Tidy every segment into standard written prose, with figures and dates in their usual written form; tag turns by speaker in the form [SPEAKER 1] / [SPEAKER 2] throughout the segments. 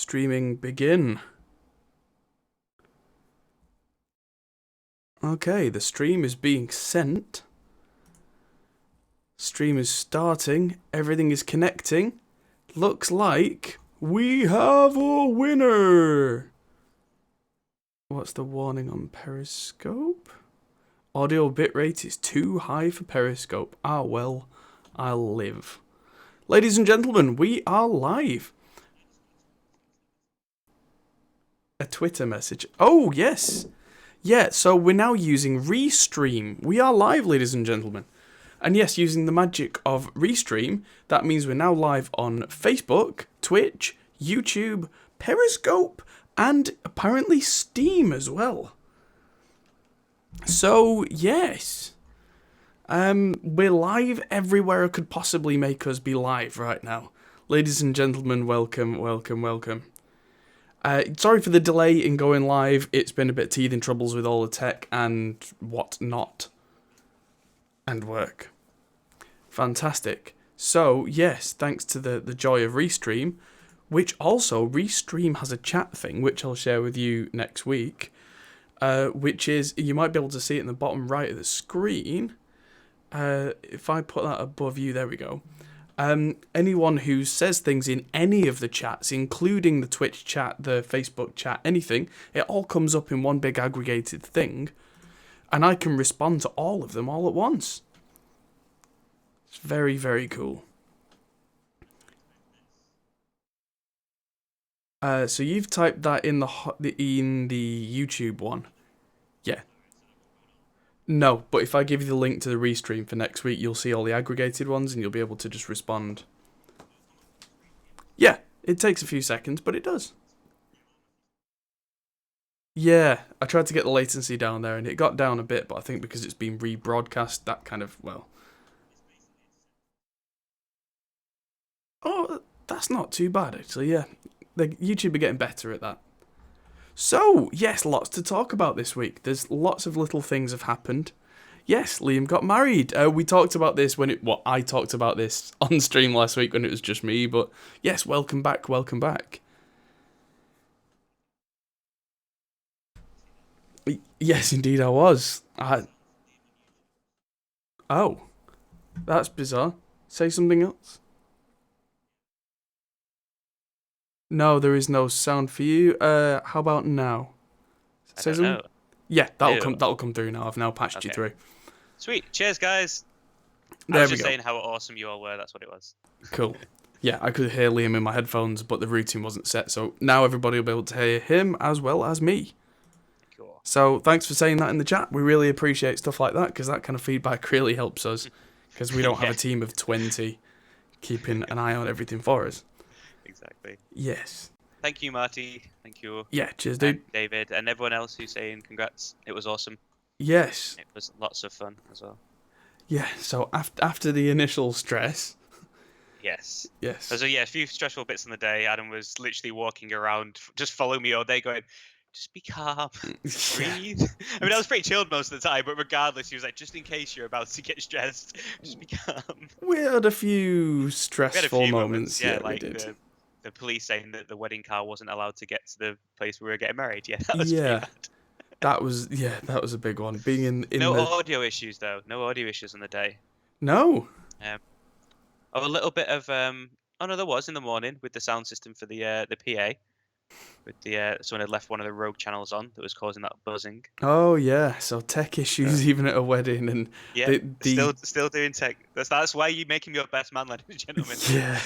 [SPEAKER 1] Streaming begin. Okay, the stream is being sent. Stream is starting. Everything is connecting. Looks like we have a winner. What's the warning on Periscope? Audio bitrate is too high for Periscope. Ah, well, I'll live. Ladies and gentlemen, we are live. A Twitter message. Oh, yes. Yeah, so we're now using Restream. We are live, ladies and gentlemen. And yes, using the magic of Restream, that means we're now live on Facebook, Twitch, YouTube, Periscope, and apparently Steam as well. So, yes. We're live everywhere I could possibly make us be live right now. Ladies and gentlemen, welcome, welcome, welcome. Sorry for the delay in going live. It's been a bit teething troubles with all the tech and whatnot. And work. Fantastic. So, yes, thanks to the joy of Restream, which also, Restream has a chat thing, which I'll share with you next week, which is, you might be able to see it in the bottom right of the screen. If I put that above you, there we go. Anyone who says things in any of the chats, including the Twitch chat, the Facebook chat, anything, it all comes up in one big aggregated thing, and I can respond to all of them all at once. It's very, very cool. So you've typed that in the YouTube one, yeah. No, but if I give you the link to the Restream for next week, you'll see all the aggregated ones and you'll be able to just respond. Yeah, it takes a few seconds, but it does. Yeah, I tried to get the latency down there and it got down a bit, but I think because it's been rebroadcast, that kind of, well. Oh, that's not too bad actually, yeah. The YouTube are getting better at that. So, yes, lots to talk about this week. There's lots of little things have happened. Yes, Liam got married. We talked about this I talked about this on stream last week when it was just me, but yes, welcome back, welcome back. Yes, indeed I was. Oh, that's bizarre. Say something else. No, there is no sound for you. How about now?
[SPEAKER 2] Say something? Know.
[SPEAKER 1] Yeah, that'll come through now. I've now patched you through.
[SPEAKER 2] Sweet. Cheers, guys.
[SPEAKER 1] There
[SPEAKER 2] I was just saying how awesome you all were. That's what it was.
[SPEAKER 1] Cool. Yeah, I could hear Liam in my headphones, but the routing wasn't set, so now everybody will be able to hear him as well as me.
[SPEAKER 2] Cool.
[SPEAKER 1] So thanks for saying that in the chat. We really appreciate stuff like that, because that kind of feedback really helps us, because we don't have a team of 20 keeping an eye on everything for us.
[SPEAKER 2] Exactly.
[SPEAKER 1] Yes.
[SPEAKER 2] Thank you, Marty. Thank you.
[SPEAKER 1] Yeah, cheers, dude.
[SPEAKER 2] And David, and everyone else who's saying congrats. It was awesome.
[SPEAKER 1] Yes.
[SPEAKER 2] It was lots of fun as well.
[SPEAKER 1] Yeah, so after the initial stress...
[SPEAKER 2] Yes.
[SPEAKER 1] Yes.
[SPEAKER 2] So yeah, a few stressful bits in the day. Adam was literally walking around, just following me all day, going, "Just be calm, breathe." I mean, I was pretty chilled most of the time, but regardless, he was like, "Just in case you're about to get stressed, just be calm."
[SPEAKER 1] We had a few stressful moments.
[SPEAKER 2] Yeah,
[SPEAKER 1] like we did.
[SPEAKER 2] The police saying that the wedding car wasn't allowed to get to the place where we were getting married. Yeah, that was pretty bad.
[SPEAKER 1] That was a big one. Being in
[SPEAKER 2] no audio issues though. No audio issues on the day.
[SPEAKER 1] No.
[SPEAKER 2] A little bit of oh no, there was in the morning with the sound system for the PA. With the someone had left one of the rogue channels on that was causing that buzzing.
[SPEAKER 1] Oh yeah, so tech issues even at a wedding, and
[SPEAKER 2] yeah, still doing tech. That's why you make him your best man, ladies and gentlemen.
[SPEAKER 1] Yeah,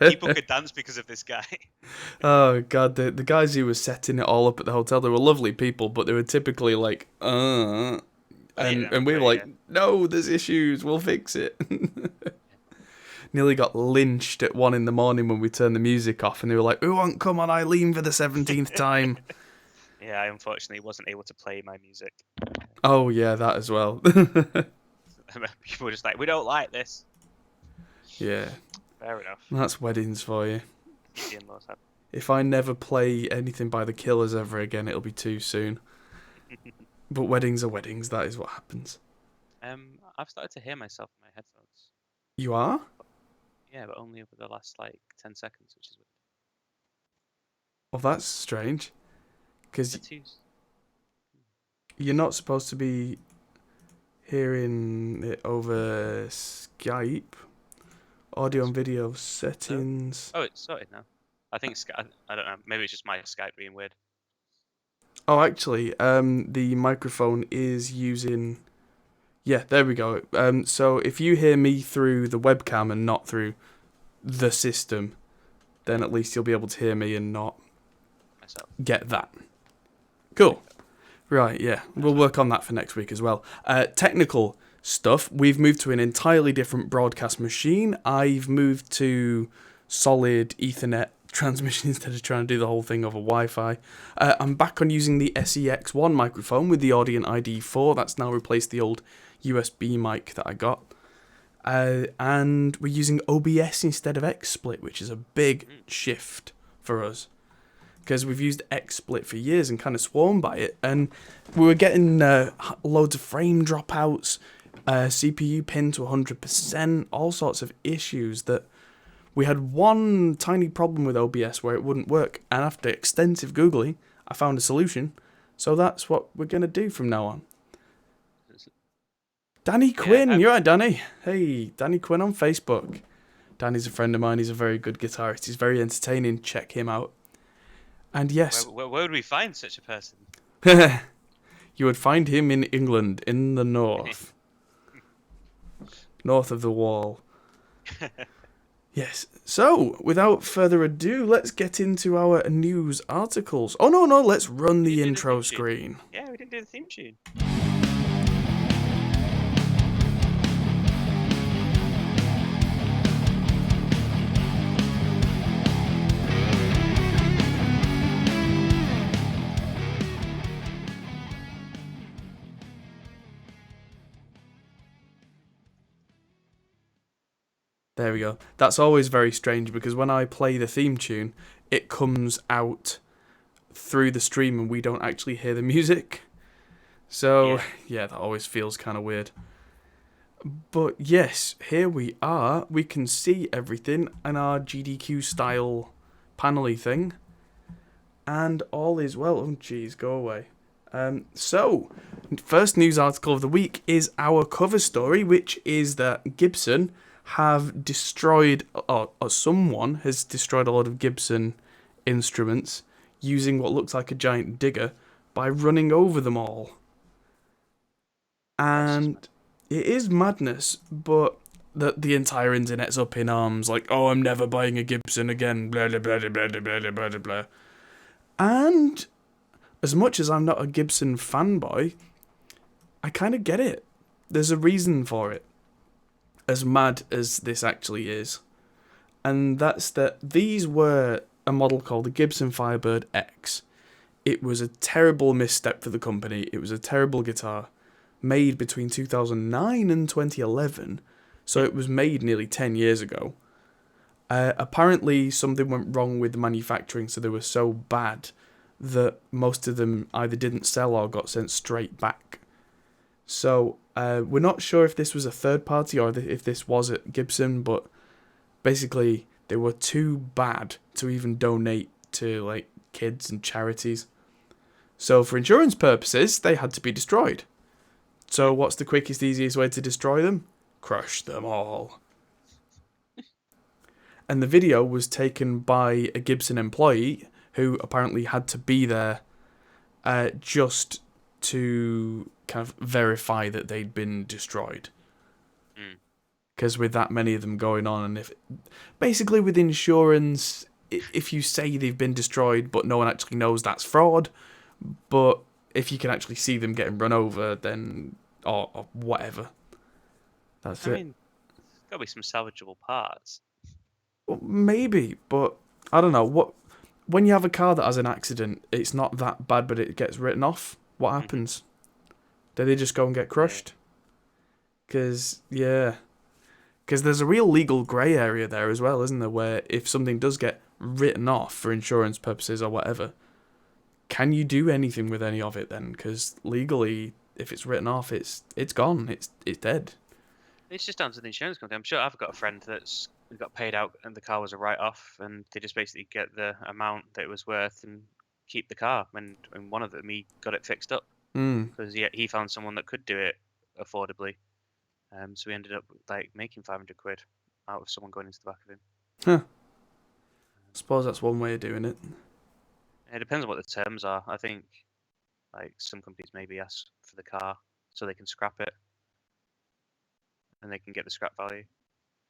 [SPEAKER 2] people could dance because of this guy.
[SPEAKER 1] Oh god, the guys who were setting it all up at the hotel, they were lovely people, but they were typically like, and we were like, no, there's issues, we'll fix it. Nearly got lynched at 1 a.m. when we turned the music off, and they were like, "We won't come on Eileen for the 17th time."
[SPEAKER 2] Yeah, I unfortunately wasn't able to play my music.
[SPEAKER 1] Oh yeah, that as well.
[SPEAKER 2] People were just like, "We don't like this."
[SPEAKER 1] Yeah.
[SPEAKER 2] Fair enough.
[SPEAKER 1] That's weddings for you. If I never play anything by the Killers ever again, it'll be too soon. But weddings are weddings. That is what happens.
[SPEAKER 2] I've started to hear myself in my headphones.
[SPEAKER 1] You are?
[SPEAKER 2] Yeah, but only over the last 10 seconds, which is weird.
[SPEAKER 1] Well, that's strange. Because
[SPEAKER 2] Let's use.
[SPEAKER 1] you're not supposed to be hearing it over Skype. Audio and video settings.
[SPEAKER 2] Oh, it's sorted now. I think I don't know. Maybe it's just my Skype being weird.
[SPEAKER 1] Oh, actually, the microphone is using. Yeah, there we go. So if you hear me through the webcam and not through the system, then at least you'll be able to hear me and not
[SPEAKER 2] Myself.
[SPEAKER 1] get that. Cool. Right, yeah. We'll work on that for next week as well. Technical stuff. We've moved to an entirely different broadcast machine. I've moved to solid Ethernet transmission instead of trying to do the whole thing over Wi-Fi. I'm back on using the SEX1 microphone with the Audient ID4. That's now replaced the old USB mic that I got. And we're using OBS instead of XSplit, which is a big shift for us. Because we've used XSplit for years and kind of sworn by it. And we were getting loads of frame dropouts, CPU pin to 100%, all sorts of issues that we had one tiny problem with OBS where it wouldn't work. And after extensive Googling, I found a solution. So that's what we're going to do from now on. Danny Quinn, you're right, Danny. Hey, Danny Quinn on Facebook. Danny's a friend of mine. He's a very good guitarist. He's very entertaining. Check him out. And yes.
[SPEAKER 2] Where would we find such a person?
[SPEAKER 1] You would find him in England, in the north. North of the wall. Yes. So, without further ado, let's get into our news articles. Oh, no, let's run the intro screen.
[SPEAKER 2] Yeah, we didn't do the theme tune.
[SPEAKER 1] There we go. That's always very strange because when I play the theme tune, it comes out through the stream and we don't actually hear the music. So, yeah that always feels kind of weird. But yes, here we are. We can see everything in our GDQ style panel-y thing. And all is well. Oh, jeez, go away. So, first news article of the week is our cover story, which is that Gibson have destroyed, or someone has destroyed a lot of Gibson instruments using what looks like a giant digger by running over them all. And it is madness, but the entire internet's up in arms, like, oh, I'm never buying a Gibson again, blah, blah, blah, blah, blah, blah, blah, blah, blah. And as much as I'm not a Gibson fanboy, I kind of get it. There's a reason for it. As mad as this actually is. And that's that these were a model called the Gibson Firebird X. It was a terrible misstep for the company. It was a terrible guitar. Made between 2009 and 2011. So it was made nearly 10 years ago. Apparently something went wrong with the manufacturing, so they were so bad that most of them either didn't sell or got sent straight back. So we're not sure if this was a third party or if this was at Gibson, but basically they were too bad to even donate to like kids and charities. So for insurance purposes, they had to be destroyed. So what's the quickest, easiest way to destroy them? Crush them all. And the video was taken by a Gibson employee who apparently had to be there just to kind of verify that they'd been destroyed. Because with that many of them going on, and if basically with insurance, if you say they've been destroyed but no one actually knows, that's fraud. But if you can actually see them getting run over, then or whatever, that's it. I mean,
[SPEAKER 2] there's got to be some salvageable parts.
[SPEAKER 1] Well, maybe, but I don't know. When you have a car that has an accident, it's not that bad, but it gets written off. What happens? Do they just go and get crushed? Because there's a real legal grey area there as well, isn't there? Where if something does get written off for insurance purposes or whatever, can you do anything with any of it then? Because legally, if it's written off, it's gone. It's dead.
[SPEAKER 2] It's just down to the insurance company. I'm sure I've got a friend that's we got paid out, and the car was a write-off, and they just basically get the amount that it was worth and keep the car. And one of them, he got it fixed up
[SPEAKER 1] Mm.
[SPEAKER 2] because he found someone that could do it affordably. So we ended up like making 500 quid out of someone going into the back of him.
[SPEAKER 1] Huh. I suppose that's one way of doing it.
[SPEAKER 2] It depends on what the terms are. I think like some companies maybe ask for the car so they can scrap it and they can get the scrap value.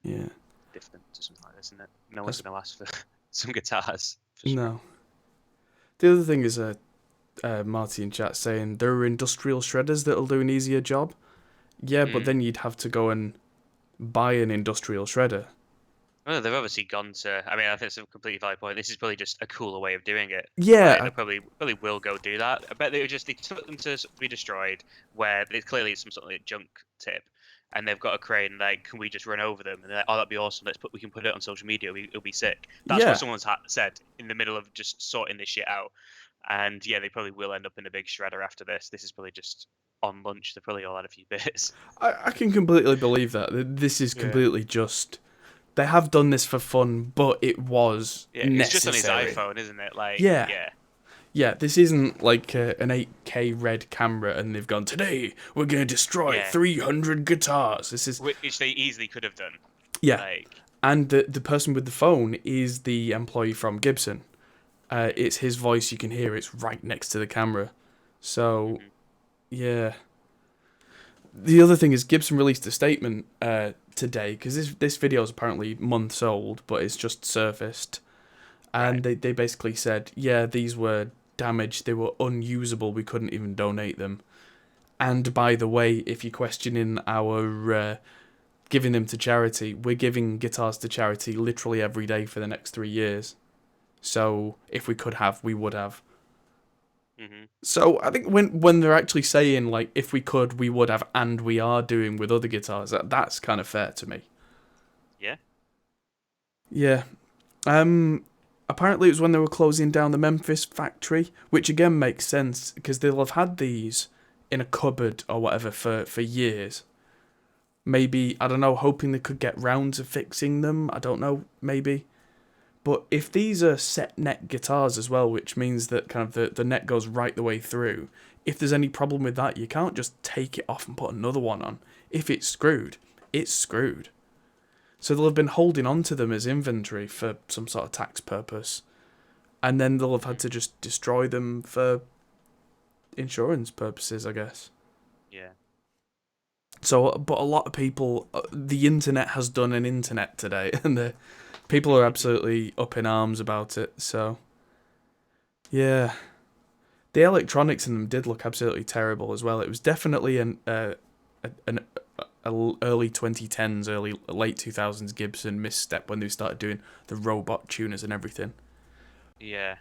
[SPEAKER 1] Yeah.
[SPEAKER 2] Different to something like this, isn't it? No one's going to ask for some guitars. For
[SPEAKER 1] No. The other thing is Marty in chat saying there are industrial shredders that'll do an easier job. Yeah, but then you'd have to go and buy an industrial shredder.
[SPEAKER 2] Well, they've obviously gone to. I mean, I think it's a completely valid point. This is probably just a cooler way of doing it.
[SPEAKER 1] Yeah,
[SPEAKER 2] Like, they probably will go do that. I bet they took them to be destroyed, where it's clearly some sort of like junk tip, and they've got a crane. Like, can we just run over them? And they're like, oh, that'd be awesome. We can put it on social media. It'll be sick. That's
[SPEAKER 1] Yeah.
[SPEAKER 2] what someone's said in the middle of just sorting this shit out. And yeah, they probably will end up in a big shredder after this. This is probably just on lunch. They probably all had a few bits.
[SPEAKER 1] I can completely believe that. This is completely just. They have done this for fun, but it was necessary.
[SPEAKER 2] It's just on his iPhone, isn't it? Like,
[SPEAKER 1] yeah. This isn't like an 8K red camera, and they've gone today. We're gonna destroy 300 guitars. This is
[SPEAKER 2] which they easily could have done.
[SPEAKER 1] Yeah,
[SPEAKER 2] like,
[SPEAKER 1] and the person with the phone is the employee from Gibson. It's his voice. You can hear it's right next to the camera. So, yeah. The other thing is Gibson released a statement today, because this video is apparently months old, but it's just surfaced. And they basically said, yeah, these were damaged, they were unusable, we couldn't even donate them. And by the way, if you're questioning our giving them to charity, we're giving guitars to charity literally every day for the next 3 years. So if we could have, we would have. So I think when they're actually saying, like, if we could, we would have, and we are doing with other guitars, that's kind of fair to me.
[SPEAKER 2] Yeah.
[SPEAKER 1] Yeah. Apparently it was when they were closing down the Memphis factory, which again makes sense, because they'll have had these in a cupboard or whatever for years. Maybe, I don't know, hoping they could get round to fixing them. I don't know, maybe. But if these are set neck guitars as well, which means that kind of the neck goes right the way through, if there's any problem with that, you can't just take it off and put another one on. If it's screwed, it's screwed. So they'll have been holding on to them as inventory for some sort of tax purpose. And then they'll have had to just destroy them for insurance purposes, I guess.
[SPEAKER 2] Yeah.
[SPEAKER 1] So, but a lot of people, the internet has done an internet today, and people are absolutely up in arms about it. So, yeah, the electronics in them did look absolutely terrible as well. It was definitely an early 2010s, late 2000s Gibson misstep when they started doing the robot tuners and everything.
[SPEAKER 2] Yeah,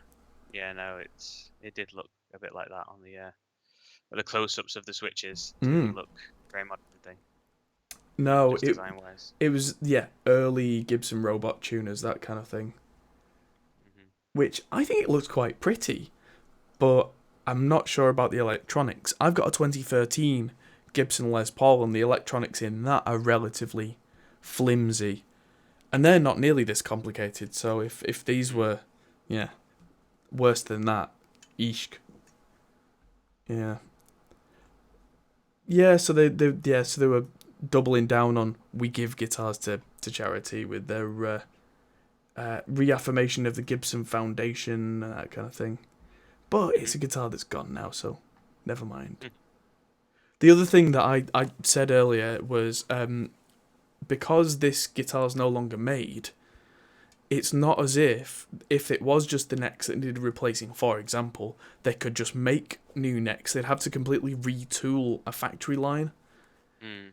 [SPEAKER 2] no, it did look a bit like that on the close-ups of the switches. It didn't look very modern, did they?
[SPEAKER 1] No,
[SPEAKER 2] design-wise.
[SPEAKER 1] It was early Gibson robot tuners, that kind of thing. Which I think it looks quite pretty, but I'm not sure about the electronics. I've got a 2013 Gibson Les Paul, and the electronics in that are relatively flimsy, and they're not nearly this complicated. So if these were, worse than that, eesh. Yeah. So they were doubling down on we give guitars to charity with their reaffirmation of the Gibson Foundation and that kind of thing. But it's a guitar that's gone now, so never mind. The other thing that I said earlier was because this guitar's no longer made, it's not as if it was just the necks that needed replacing, for example, they could just make new necks. They'd have to completely retool a factory line.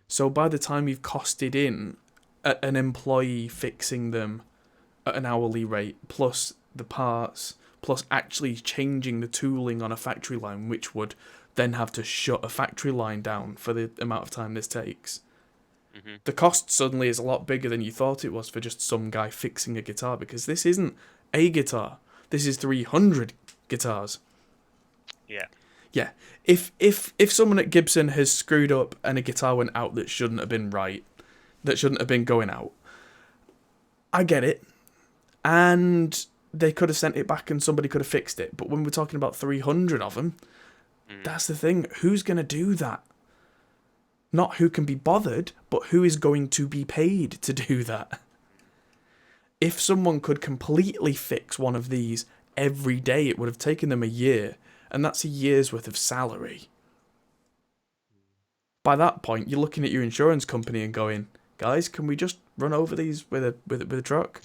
[SPEAKER 1] So by the time you've costed in an employee fixing them at an hourly rate, plus the parts, plus actually changing the tooling on a factory line, which would then have to shut a factory line down for the amount of time this takes, the cost suddenly is a lot bigger than you thought it was for just some guy fixing a guitar, because this isn't a guitar. This is 300 guitars. Yeah. If someone at Gibson has screwed up and a guitar went out that shouldn't have been right, that shouldn't have been going out, I get it. And they could have sent it back and somebody could have fixed it. But when we're talking about 300 of them, that's the thing. Who's going to do that? Not who can be bothered, but who is going to be paid to do that? If someone could completely fix one of these every day, it would have taken them a year. And that's a year's worth of salary. By that point, you're looking at your insurance company and going, guys, can we just run over these with a truck?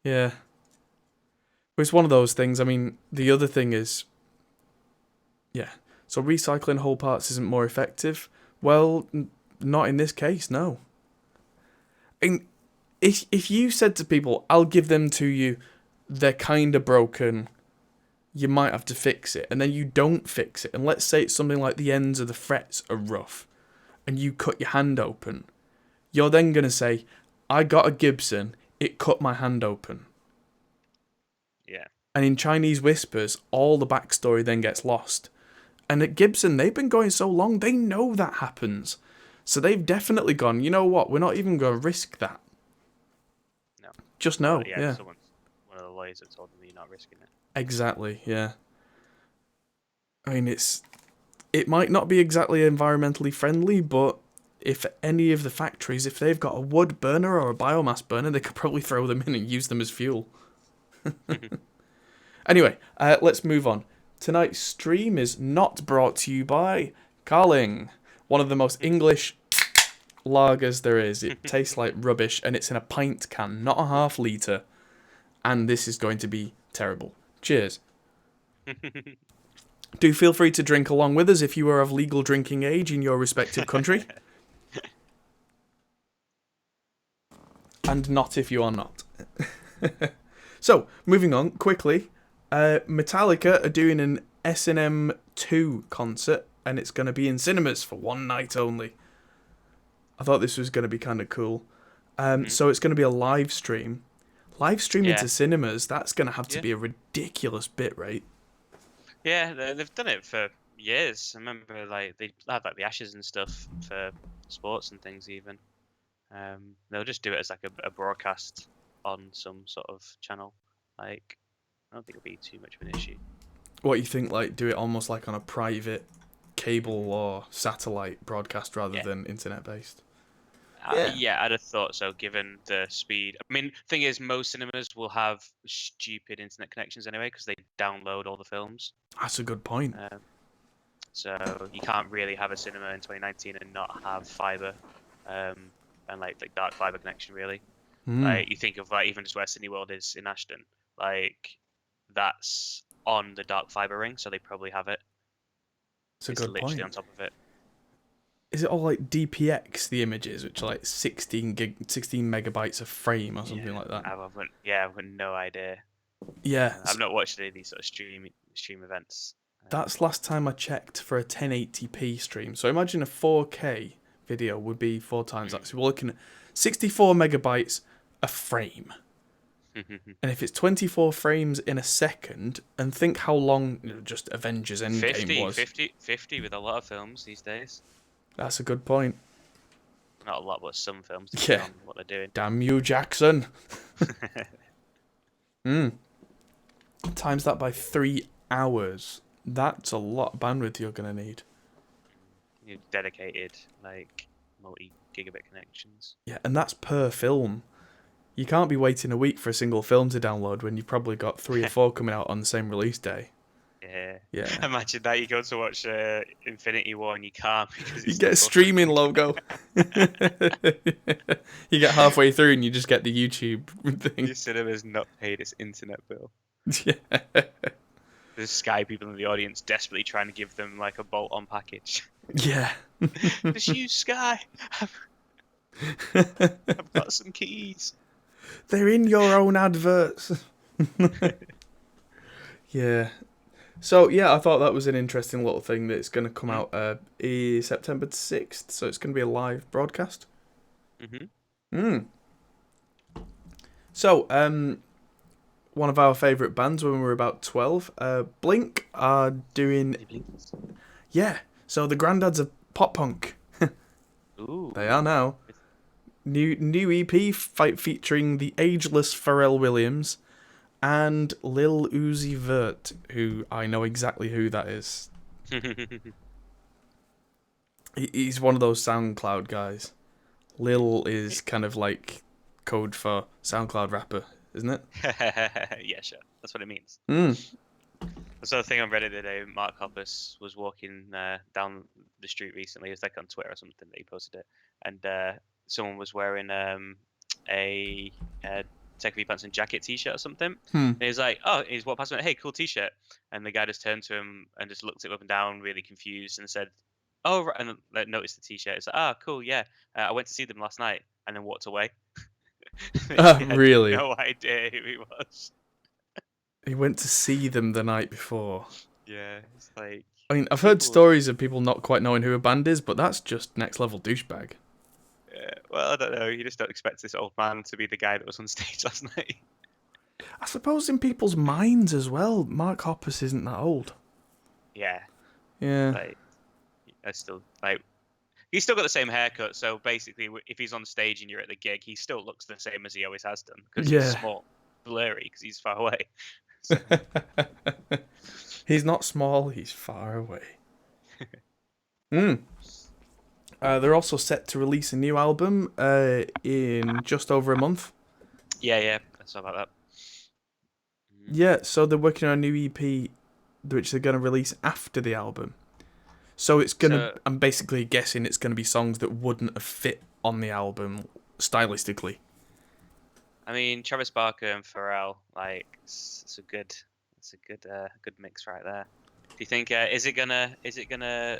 [SPEAKER 1] Yeah. But it's one of those things. I mean, the other thing is, yeah, so recycling whole parts isn't more effective? Well, not in this case, no. And if you said to people, I'll give them to you, they're kind of broken, you might have to fix it, and then you don't fix it, and let's say it's something like the ends of the frets are rough, and you cut your hand open, you're then going to say, I got a Gibson, it cut my hand open.
[SPEAKER 2] Yeah.
[SPEAKER 1] And in Chinese whispers, all the backstory then gets lost. And at Gibson, they've been going so long, they know that happens. So they've definitely gone, you know what, we're not even going to risk that.
[SPEAKER 2] No.
[SPEAKER 1] Just no,
[SPEAKER 2] Well,
[SPEAKER 1] yeah.
[SPEAKER 2] One of the lawyers that told them you're not risking it.
[SPEAKER 1] Exactly, yeah. I mean, it might not be exactly environmentally friendly, but if any of the factories, if they've got a wood burner or a biomass burner, they could probably throw them in and use them as fuel. Anyway, let's move on. Tonight's stream is not brought to you by Carling, one of the most English lagers there is. It tastes like rubbish, and it's in a pint can, not a half litre. And this is going to be terrible. Cheers. Do feel free to drink along with us if you are of legal drinking age in your respective country. And not if you are not. So, moving on quickly. Metallica are doing an S&M 2 concert, and it's going to be in cinemas for one night only. I thought this was going to be kind of cool. So it's going to be a live stream. Live streaming to cinemas, that's going to have to be a ridiculous bit rate.
[SPEAKER 2] Yeah, they've done it for years. I remember like they had like the Ashes and stuff for sports and things even. They'll just do it as like a broadcast on some sort of channel. Like, I don't think it'll be too much of an issue.
[SPEAKER 1] What you think, like, do it almost like on a private cable or satellite broadcast rather than internet-based?
[SPEAKER 2] Yeah, I'd have thought so, given the speed. I mean, thing is, most cinemas will have stupid internet connections anyway, because they download all the films.
[SPEAKER 1] That's a good point.
[SPEAKER 2] So you can't really have a cinema in 2019 and not have fiber, and like dark fiber connection, really. Like, you think of like even just where Sydney World is in Ashton, like that's on the dark fiber ring, so they probably have it.
[SPEAKER 1] It's a
[SPEAKER 2] It's
[SPEAKER 1] good
[SPEAKER 2] literally
[SPEAKER 1] point.
[SPEAKER 2] on top of it.
[SPEAKER 1] Is it all like DPX, the images, which are like 16 megabytes a frame or something like that?
[SPEAKER 2] I've got no idea.
[SPEAKER 1] Yeah.
[SPEAKER 2] I've not watched any of these sort of stream events.
[SPEAKER 1] That's last time I checked for a 1080p stream. So imagine a 4K video would be 4 times that. So we're looking at 64 megabytes a frame. And if it's 24 frames in a second, and think how long just Avengers Endgame was.
[SPEAKER 2] 50 with a lot of films these days.
[SPEAKER 1] That's a good point.
[SPEAKER 2] Not a lot, but some films.
[SPEAKER 1] Yeah.
[SPEAKER 2] On what they're doing.
[SPEAKER 1] Damn you, Jackson. Times that by 3 hours. That's a lot of bandwidth you're going to need.
[SPEAKER 2] You dedicated, like, multi-gigabit connections.
[SPEAKER 1] Yeah, and that's per film. You can't be waiting a week for a single film to download when you've probably got 3 or 4 coming out on the same release day.
[SPEAKER 2] Yeah. Imagine that you go to watch Infinity War and you can't because
[SPEAKER 1] you get a streaming logo. You get halfway through and you just get the YouTube thing.
[SPEAKER 2] Your cinema's not paid its internet bill.
[SPEAKER 1] Yeah.
[SPEAKER 2] There's Sky people in the audience desperately trying to give them like a bolt-on package.
[SPEAKER 1] Yeah.
[SPEAKER 2] Just use Sky. I've got some keys.
[SPEAKER 1] They're in your own adverts. Yeah. So, yeah, I thought that was an interesting little thing that it's going to come out September 6th. So it's going to be a live broadcast. So, one of our favourite bands when we were about 12, Blink, are doing... Yeah, so the granddads of pop punk.
[SPEAKER 2] Ooh.
[SPEAKER 1] They are now. New EP featuring the ageless Pharrell Williams and Lil Uzi Vert, who I know exactly who that is. He's one of those SoundCloud guys. Lil is kind of like code for SoundCloud rapper, isn't it?
[SPEAKER 2] Yeah, sure. That's what it means.
[SPEAKER 1] Mm.
[SPEAKER 2] I saw a thing on Reddit today. Mark Hoppus was walking down the street recently. It was like on Twitter or something that he posted it, and someone was wearing a Tech V Pants and Jacket T-shirt or something. And he was like, "Oh," he's walked past him, "Hey, cool T-shirt." And the guy just turned to him and just looked him up and down, really confused, and said, "Oh," right," and like, noticed the T-shirt. It's like, "Ah, cool, yeah. I went to see them last night," and then walked away. He had
[SPEAKER 1] Really?
[SPEAKER 2] no idea who he was.
[SPEAKER 1] He went to see them the night before.
[SPEAKER 2] Yeah, it's like.
[SPEAKER 1] I mean, I've heard stories of people not quite knowing who a band is, but that's just next level douchebag.
[SPEAKER 2] Yeah, well, I don't know. You just don't expect this old man to be the guy that was on stage last night.
[SPEAKER 1] I suppose in people's minds as well, Mark Hoppus isn't that old.
[SPEAKER 2] Yeah,
[SPEAKER 1] Yeah.
[SPEAKER 2] like I still like. He's still got the same haircut, so basically, if he's on stage and you're at the gig, he still looks the same as he always has done because he's small, blurry because he's far away. So.
[SPEAKER 1] He's not small, he's far away. They're also set to release a new album in just over a month.
[SPEAKER 2] Yeah, I saw about that.
[SPEAKER 1] Yeah, so they're working on a new EP, which they're going to release after the album. So it's going to, I'm basically guessing it's going to be songs that wouldn't have fit on the album stylistically.
[SPEAKER 2] I mean, Travis Barker and Pharrell, like, it's a good mix right there. Do you think is it gonna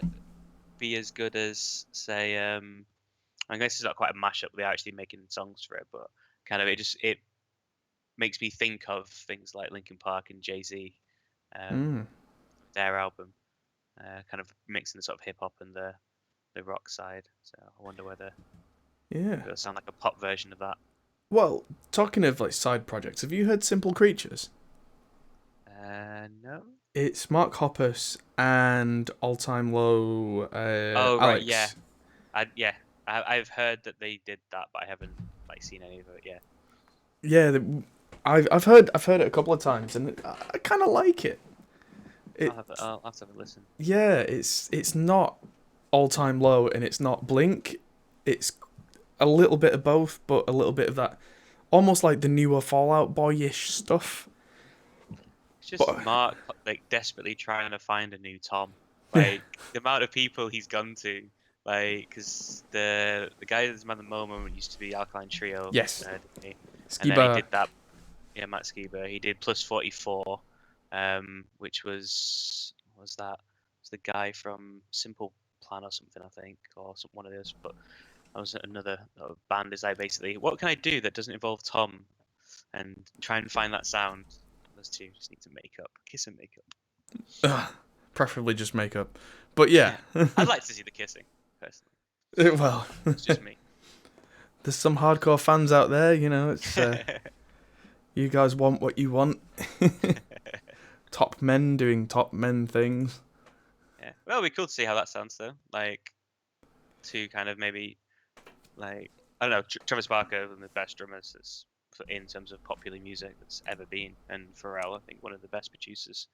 [SPEAKER 2] be as good as, say, I guess it's not quite a mashup, they're actually making songs for it, but kind of it makes me think of things like Linkin Park and Jay-Z, their album, kind of mixing the sort of hip hop and the rock side. So I wonder whether it'll sound like a pop version of that.
[SPEAKER 1] Well, talking of like side projects, have you heard Simple Creatures?
[SPEAKER 2] No.
[SPEAKER 1] It's Mark Hoppus and All Time Low. Alex.
[SPEAKER 2] Right, yeah. I've heard that they did that, but I haven't like seen any of it yet.
[SPEAKER 1] Yeah, I've heard it a couple of times, and I kind of like it.
[SPEAKER 2] I'll have to have a listen.
[SPEAKER 1] Yeah, it's not All Time Low, and it's not Blink. It's a little bit of both, but a little bit of that, almost like the newer Fall Out Boy-ish stuff.
[SPEAKER 2] It's just Mark like desperately trying to find a new Tom. Like the amount of people he's gone to, like because the guy that's at the moment used to be Alkaline Trio.
[SPEAKER 1] Yes.
[SPEAKER 2] And then he did that. Yeah, Matt Skiba. He did Plus 44, which was that? It was the guy from Simple Plan or something, I think, or one of those. But that was another band. Is I basically, what can I do that doesn't involve Tom, and try and find that sound. Those two just need to make up, kiss and make up.
[SPEAKER 1] Preferably just make up. But yeah.
[SPEAKER 2] I'd like to see the kissing, personally.
[SPEAKER 1] Well,
[SPEAKER 2] it's just me.
[SPEAKER 1] There's some hardcore fans out there, you know. It's you guys want what you want. Top men doing top men things.
[SPEAKER 2] Yeah, well, it'd be cool to see how that sounds, though. Like, to kind of maybe, like, I don't know, Travis Barker, one of the best drummers that's in terms of popular music that's ever been, and Pharrell, I think, one of the best producers.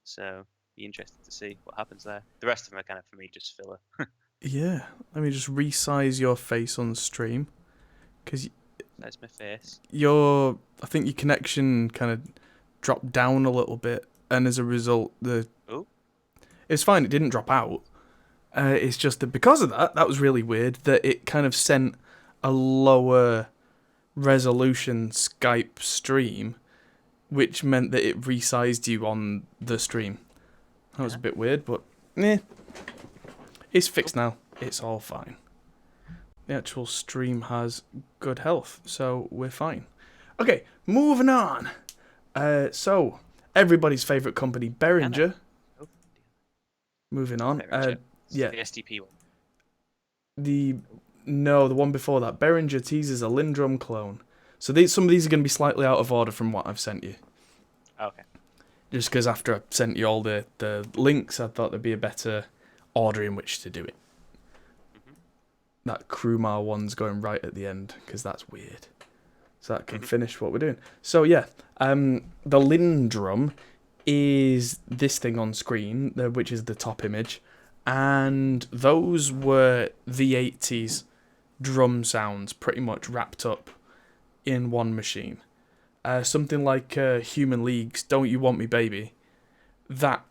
[SPEAKER 2] So, be interested to see what happens there. The rest of them are kind of, for me, just filler.
[SPEAKER 1] Yeah, let me just resize your face on stream, because
[SPEAKER 2] that's my face.
[SPEAKER 1] I think your connection kind of dropped down a little bit, and as a result, it's fine. It didn't drop out. It's just that because of that was really weird. That it kind of sent a lower resolution Skype stream, which meant that it resized you on the stream. That was a bit weird, but it's fixed now. It's all fine. The actual stream has good health, so we're fine. Okay, moving on. So everybody's favorite company, Behringer. Moving on. Yeah.
[SPEAKER 2] The STP one.
[SPEAKER 1] The one before that. Behringer teases a Lindrum clone. So some of these are going to be slightly out of order from what I've sent you.
[SPEAKER 2] Okay.
[SPEAKER 1] Just because after I sent you all the links, I thought there'd be a better order in which to do it. that Krumar one's going right at the end, because that's weird. So that can finish what we're doing. So yeah, the Lindrum is this thing on screen, which is the top image, and those were the 80s drum sounds pretty much wrapped up in one machine. Something like Human League's Don't You Want Me Baby, that's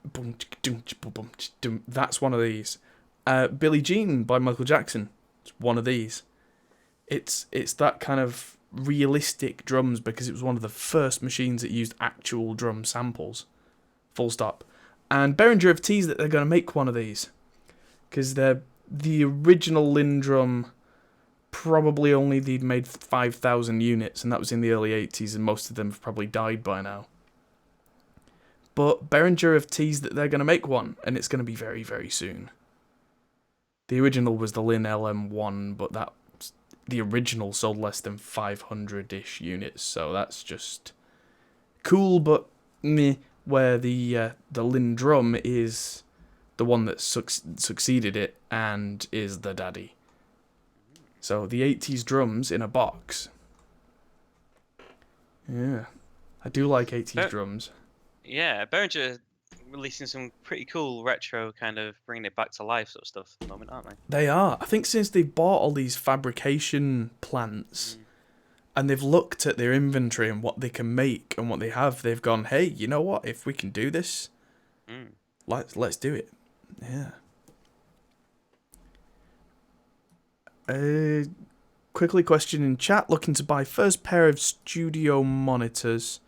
[SPEAKER 1] one of these. Billie Jean by Michael Jackson, it's one of these. It's that kind of realistic drums because it was one of the first machines that used actual drum samples. Full stop. And Behringer have teased that they're going to make one of these because the original Lindrum probably only they'd made 5,000 units, and that was in the early 80s, and most of them have probably died by now. But Behringer have teased that they're going to make one, and it's going to be very, very soon. The original was the Lin LM1, but the original sold less than 500-ish units, so that's just cool, but meh, where the Lindrum is the one that succeeded it and is the daddy. So the 80s drums in a box. Yeah, I do like 80s drums.
[SPEAKER 2] Yeah, Behringer releasing some pretty cool retro kind of bringing it back to life sort of stuff at the moment, aren't they?
[SPEAKER 1] They are. I think since they've bought all these fabrication plants and they've looked at their inventory and what they can make and what they have, they've gone, hey, you know what? If we can do this, let's do it. Yeah. Quickly question in chat, looking to buy first pair of studio monitors.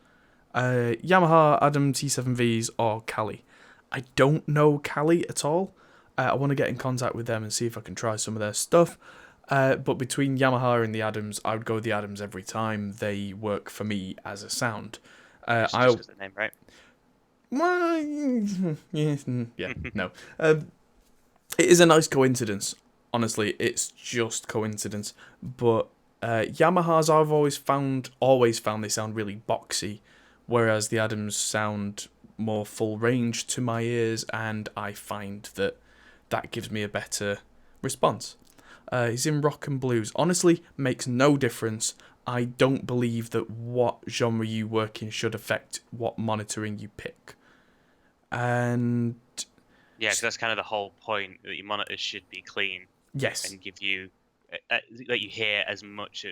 [SPEAKER 1] Yamaha Adam T7Vs or Kali. I don't know Kali at all. I want to get in contact with them and see if I can try some of their stuff. But between Yamaha and the Adams, I would go with the Adams every time. They work for me as a sound.
[SPEAKER 2] Just 'cause the name, right?
[SPEAKER 1] Yeah, no. It is a nice coincidence. Honestly, it's just coincidence. But Yamahas, I've always found they sound really boxy, whereas the Adams sound more full range to my ears, and I find that gives me a better response. He's in rock and blues. Honestly, makes no difference. I don't believe that what genre you work in should affect what monitoring you pick. And
[SPEAKER 2] yeah, because that's kind of the whole point, that your monitors should be clean.
[SPEAKER 1] Yes.
[SPEAKER 2] And give you let you hear as much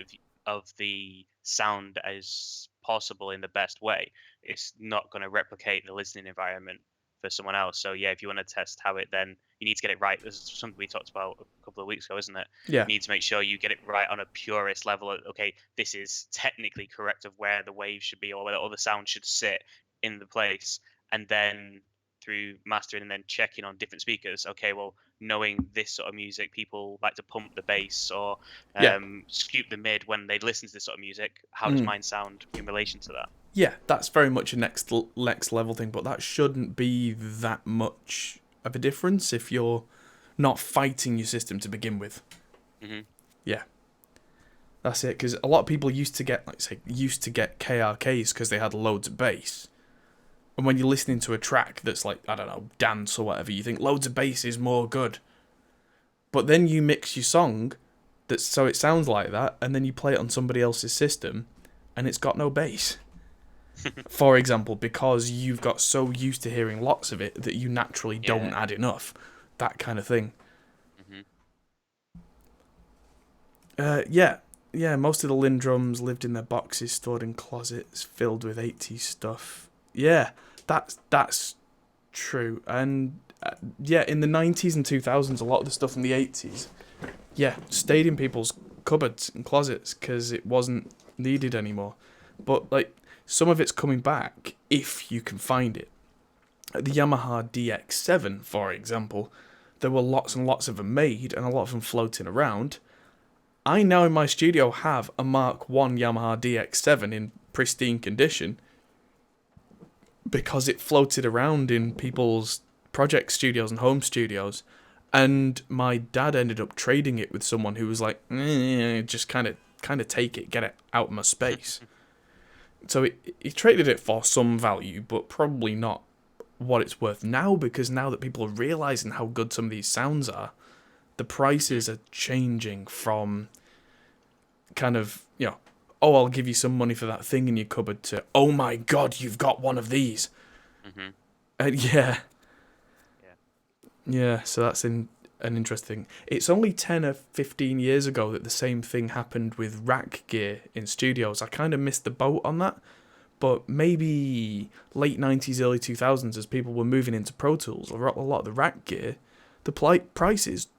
[SPEAKER 2] of the sound as possible in the best way. It's not going to replicate the listening environment for someone else. So yeah, if you want to test how it, then you need to get it right. This is something we talked about a couple of weeks ago, isn't it?
[SPEAKER 1] Yeah.
[SPEAKER 2] You need to make sure you get it right on a purist level. Okay, this is technically correct of where the waves should be or where all the sound should sit in the place, and then through mastering and then checking on different speakers. Okay, well, knowing this sort of music, people like to pump the bass or scoop the mid when they listen to this sort of music. How does mine sound in relation to that?
[SPEAKER 1] Yeah, that's very much a next level thing, but that shouldn't be that much of a difference if you're not fighting your system to begin with. Yeah, that's it. Because a lot of people used to get KRKs because they had loads of bass. And when you're listening to a track that's like, I don't know, dance or whatever, you think loads of bass is more good. But then you mix your song so it sounds like that, and then you play it on somebody else's system, and it's got no bass. For example, because you've got so used to hearing lots of it that you naturally don't add enough. That kind of thing. Yeah, most of the Lindrums lived in their boxes stored in closets filled with 80s stuff. Yeah, that's true. And in the 90s and 2000s, a lot of the stuff in the 80s, stayed in people's cupboards and closets because it wasn't needed anymore. But like, some of it's coming back if you can find it. The Yamaha DX7, for example, there were lots and lots of them made and a lot of them floating around. I now in my studio have a Mark I Yamaha DX7 in pristine condition because it floated around in people's project studios and home studios, and my dad ended up trading it with someone who was like, just kind of take it, get it out of my space. So he traded it for some value, but probably not what it's worth now, because now that people are realising how good some of these sounds are, the prices are changing from kind of, oh, I'll give you some money for that thing in your cupboard to, oh my God, you've got one of these.
[SPEAKER 2] Mhm.
[SPEAKER 1] Yeah.
[SPEAKER 2] Yeah.
[SPEAKER 1] Yeah, so that's an interesting. It's only 10 or 15 years ago that the same thing happened with rack gear in studios. I kind of missed the boat on that. But maybe late 90s, early 2000s, as people were moving into Pro Tools, a lot of the rack gear, the prices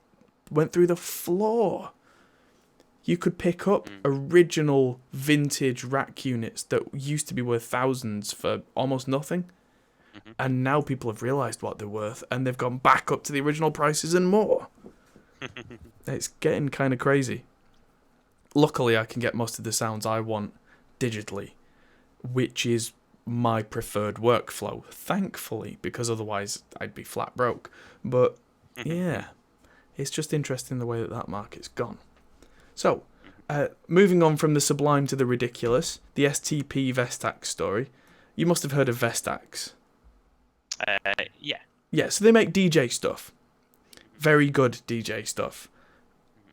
[SPEAKER 1] went through the floor. You could pick up original vintage rack units that used to be worth thousands for almost nothing.
[SPEAKER 2] Mhm.
[SPEAKER 1] And now people have realised what they're worth, and they've gone back up to the original prices and more. It's getting kind of crazy. Luckily, I can get most of the sounds I want digitally, which is my preferred workflow, thankfully, because otherwise I'd be flat broke. But yeah, it's just interesting the way that market's gone. So, moving on from the sublime to the ridiculous, the STP Vestax story. You must have heard of Vestax.
[SPEAKER 2] Yeah.
[SPEAKER 1] Yeah, so they make DJ stuff. Very good DJ stuff.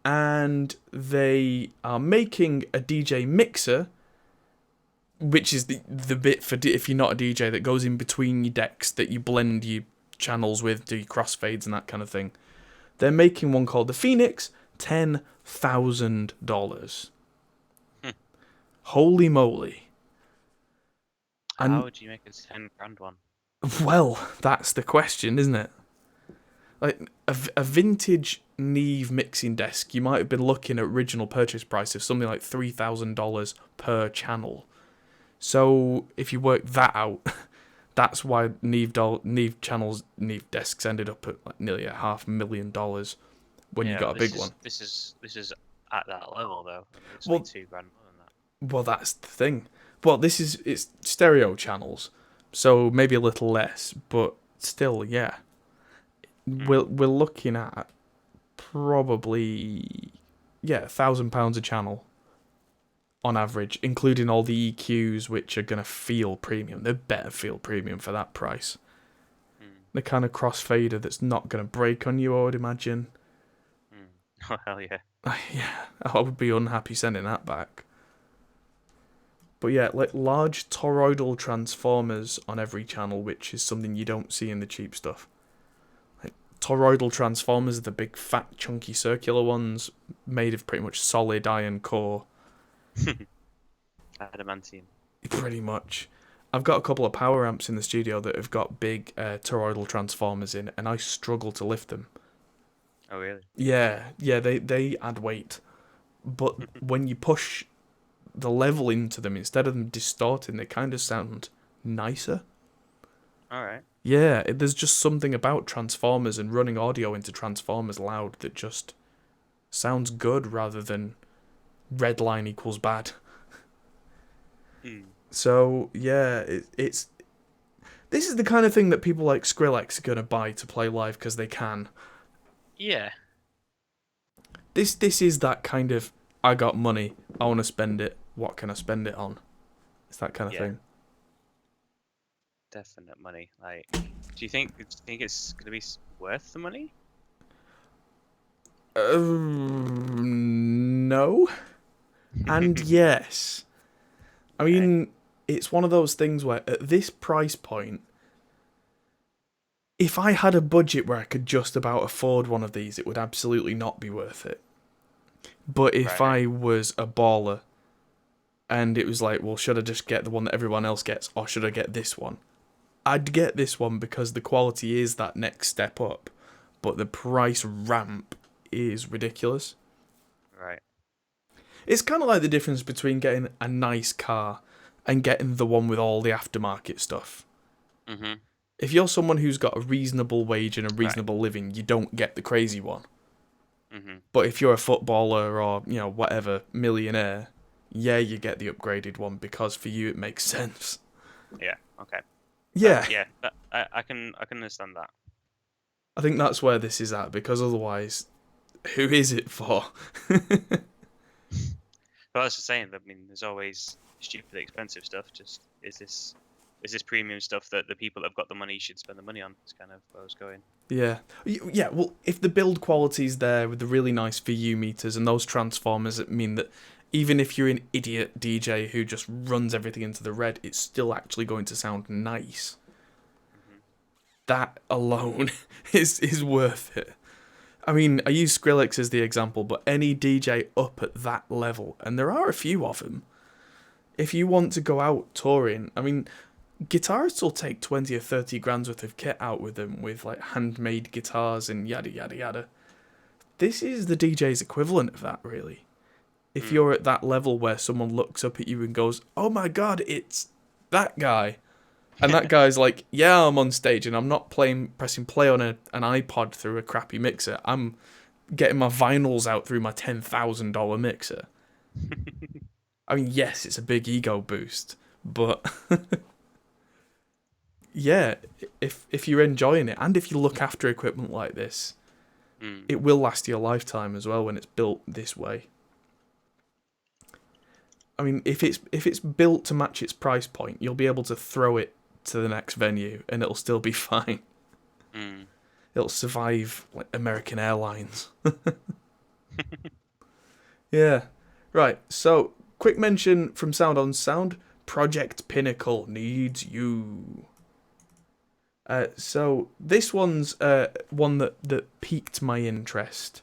[SPEAKER 1] And they are making a DJ mixer, which is the bit for if you're not a DJ that goes in between your decks that you blend your channels with, do your crossfades and that kind of thing. They're making one called the Phoenix, $10,000. Holy moly.
[SPEAKER 2] How would you make a 10 grand one?
[SPEAKER 1] Well, that's the question, isn't it? Like a vintage Neve mixing desk, you might have been looking at original purchase price of something like $3,000 per channel. So if you work that out, that's why Neve desks ended up at like nearly $500,000 when you got a big one.
[SPEAKER 2] This is at that level though. I mean, it's
[SPEAKER 1] Well,
[SPEAKER 2] like $2 grand more than that.
[SPEAKER 1] Well, that's the thing. Well, it's stereo channels, so maybe a little less, but still, yeah. We're looking at probably £1,000 a channel on average, including all the EQs, which are gonna feel premium. They better feel premium for that price. The kind of crossfader that's not gonna break on you, I would imagine.
[SPEAKER 2] Oh hell yeah.
[SPEAKER 1] Yeah, I would be unhappy sending that back. But yeah, like large toroidal transformers on every channel, which is something you don't see in the cheap stuff. Like, toroidal transformers are the big, fat, chunky, circular ones made of pretty much solid iron core.
[SPEAKER 2] Adamantium.
[SPEAKER 1] Pretty much. I've got a couple of power amps in the studio that have got big toroidal transformers in, and I struggle to lift them.
[SPEAKER 2] Oh really?
[SPEAKER 1] Yeah, they add weight. But when you push the level into them, instead of them distorting, they kind of sound nicer.
[SPEAKER 2] Alright.
[SPEAKER 1] Yeah, there's just something about transformers and running audio into transformers loud that just sounds good rather than red line equals bad. So yeah, it's this is the kind of thing that people like Skrillex are gonna buy to play live because they can.
[SPEAKER 2] Yeah.
[SPEAKER 1] This is that kind of, I got money, I want to spend it. What can I spend it on? It's that kind of thing.
[SPEAKER 2] Definite money. Like, do you think it's gonna be worth the money?
[SPEAKER 1] No, and yes. I mean, it's one of those things where at this price point, if I had a budget where I could just about afford one of these, it would absolutely not be worth it. But if I was a baller and it was like, well, should I just get the one that everyone else gets, or should I get this one? I'd get this one because the quality is that next step up, but the price ramp is ridiculous.
[SPEAKER 2] Right.
[SPEAKER 1] It's kind of like the difference between getting a nice car and getting the one with all the aftermarket stuff.
[SPEAKER 2] Mhm.
[SPEAKER 1] If you're someone who's got a reasonable wage and a reasonable living, you don't get the crazy one.
[SPEAKER 2] Mhm.
[SPEAKER 1] But if you're a footballer or, whatever, millionaire, yeah, you get the upgraded one because for you it makes sense.
[SPEAKER 2] Yeah. Okay.
[SPEAKER 1] Yeah.
[SPEAKER 2] Yeah. I can understand that.
[SPEAKER 1] I think that's where this is at, because otherwise, who is it for?
[SPEAKER 2] But I was just saying that, I mean, there's always stupidly expensive stuff. Just is this this premium stuff that the people that have got the money should spend the money on. It's kind of where I was going.
[SPEAKER 1] Yeah. Yeah, well, if the build quality's there with the really nice VU meters and those transformers that mean that even if you're an idiot DJ who just runs everything into the red, it's still actually going to sound nice.
[SPEAKER 2] Hmm.
[SPEAKER 1] That alone is worth it. I mean, I use Skrillex as the example, but any DJ up at that level, and there are a few of them, if you want to go out touring, I mean, guitarists will take 20 or 30 grand's worth of kit out with them, with like handmade guitars and yada yada yada. This is the DJ's equivalent of that, really. If you're at that level where someone looks up at you and goes, "Oh my god, it's that guy," and that guy's like, "Yeah, I'm on stage and I'm not pressing play on an iPod through a crappy mixer. I'm getting my vinyls out through my $10,000 mixer." I mean, yes, it's a big ego boost, but yeah, if you're enjoying it and if you look after equipment like this, it will last you a lifetime as well when it's built this way. I mean, if it's built to match its price point, you'll be able to throw it to the next venue and it'll still be fine. It'll survive like American Airlines. Yeah. Right, so quick mention from Sound on Sound, Project Pinnacle needs you. So this one's one that piqued my interest.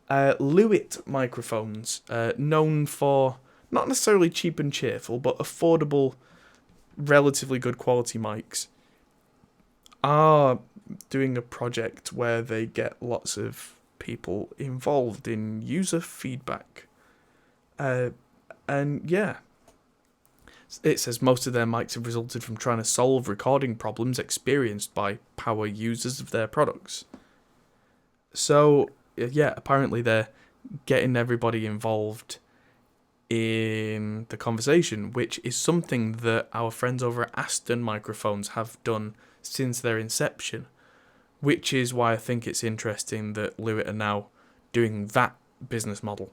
[SPEAKER 1] Lewitt microphones, known for not necessarily cheap and cheerful, but affordable, relatively good quality mics, are doing a project where they get lots of people involved in user feedback. And yeah, it says most of their mics have resulted from trying to solve recording problems experienced by power users of their products. So yeah, apparently they're getting everybody involved in the conversation, which is something that our friends over at Aston Microphones have done since their inception, which is why I think it's interesting that Lewitt are now doing that business model.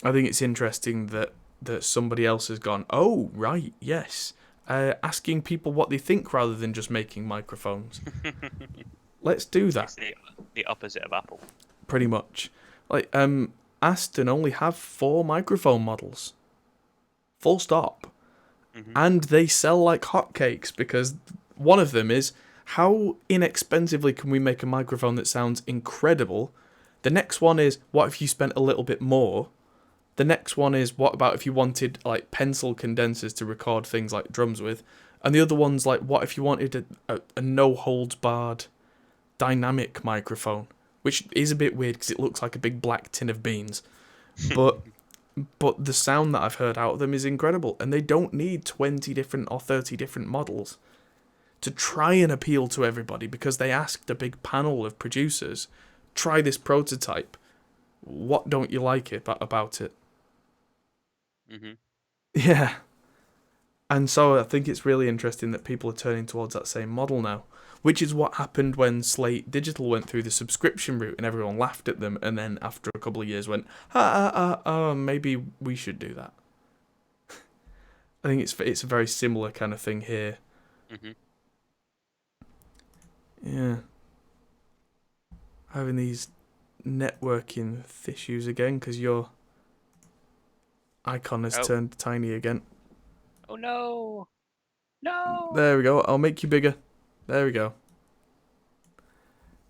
[SPEAKER 1] I think it's interesting that somebody else has gone, oh, right, yes, asking people what they think rather than just making microphones. Let's do that.
[SPEAKER 2] It's the opposite of Apple.
[SPEAKER 1] Pretty much. Like, Aston only have 4 microphone models. Full stop. And they sell like hotcakes because one of them is, how inexpensively can we make a microphone that sounds incredible? The next one is, what if you spent a little bit more? The next one is, what about if you wanted like pencil condensers to record things like drums with? And the other one's like, what if you wanted a no-holds-barred dynamic microphone? Which is a bit weird because it looks like a big black tin of beans. But the sound that I've heard out of them is incredible. And they don't need 20 different or 30 different models to try and appeal to everybody, because they asked a big panel of producers, try this prototype. What don't you like about it? Yeah. And so I think it's really interesting that people are turning towards that same model now, which is what happened when Slate Digital went through the subscription route and everyone laughed at them, and then after a couple of years went, maybe we should do that. I think it's a very similar kind of thing here. Yeah. Having these networking issues again because your icon has turned tiny again.
[SPEAKER 2] Oh no! No!
[SPEAKER 1] There we go. I'll make you bigger. There we go.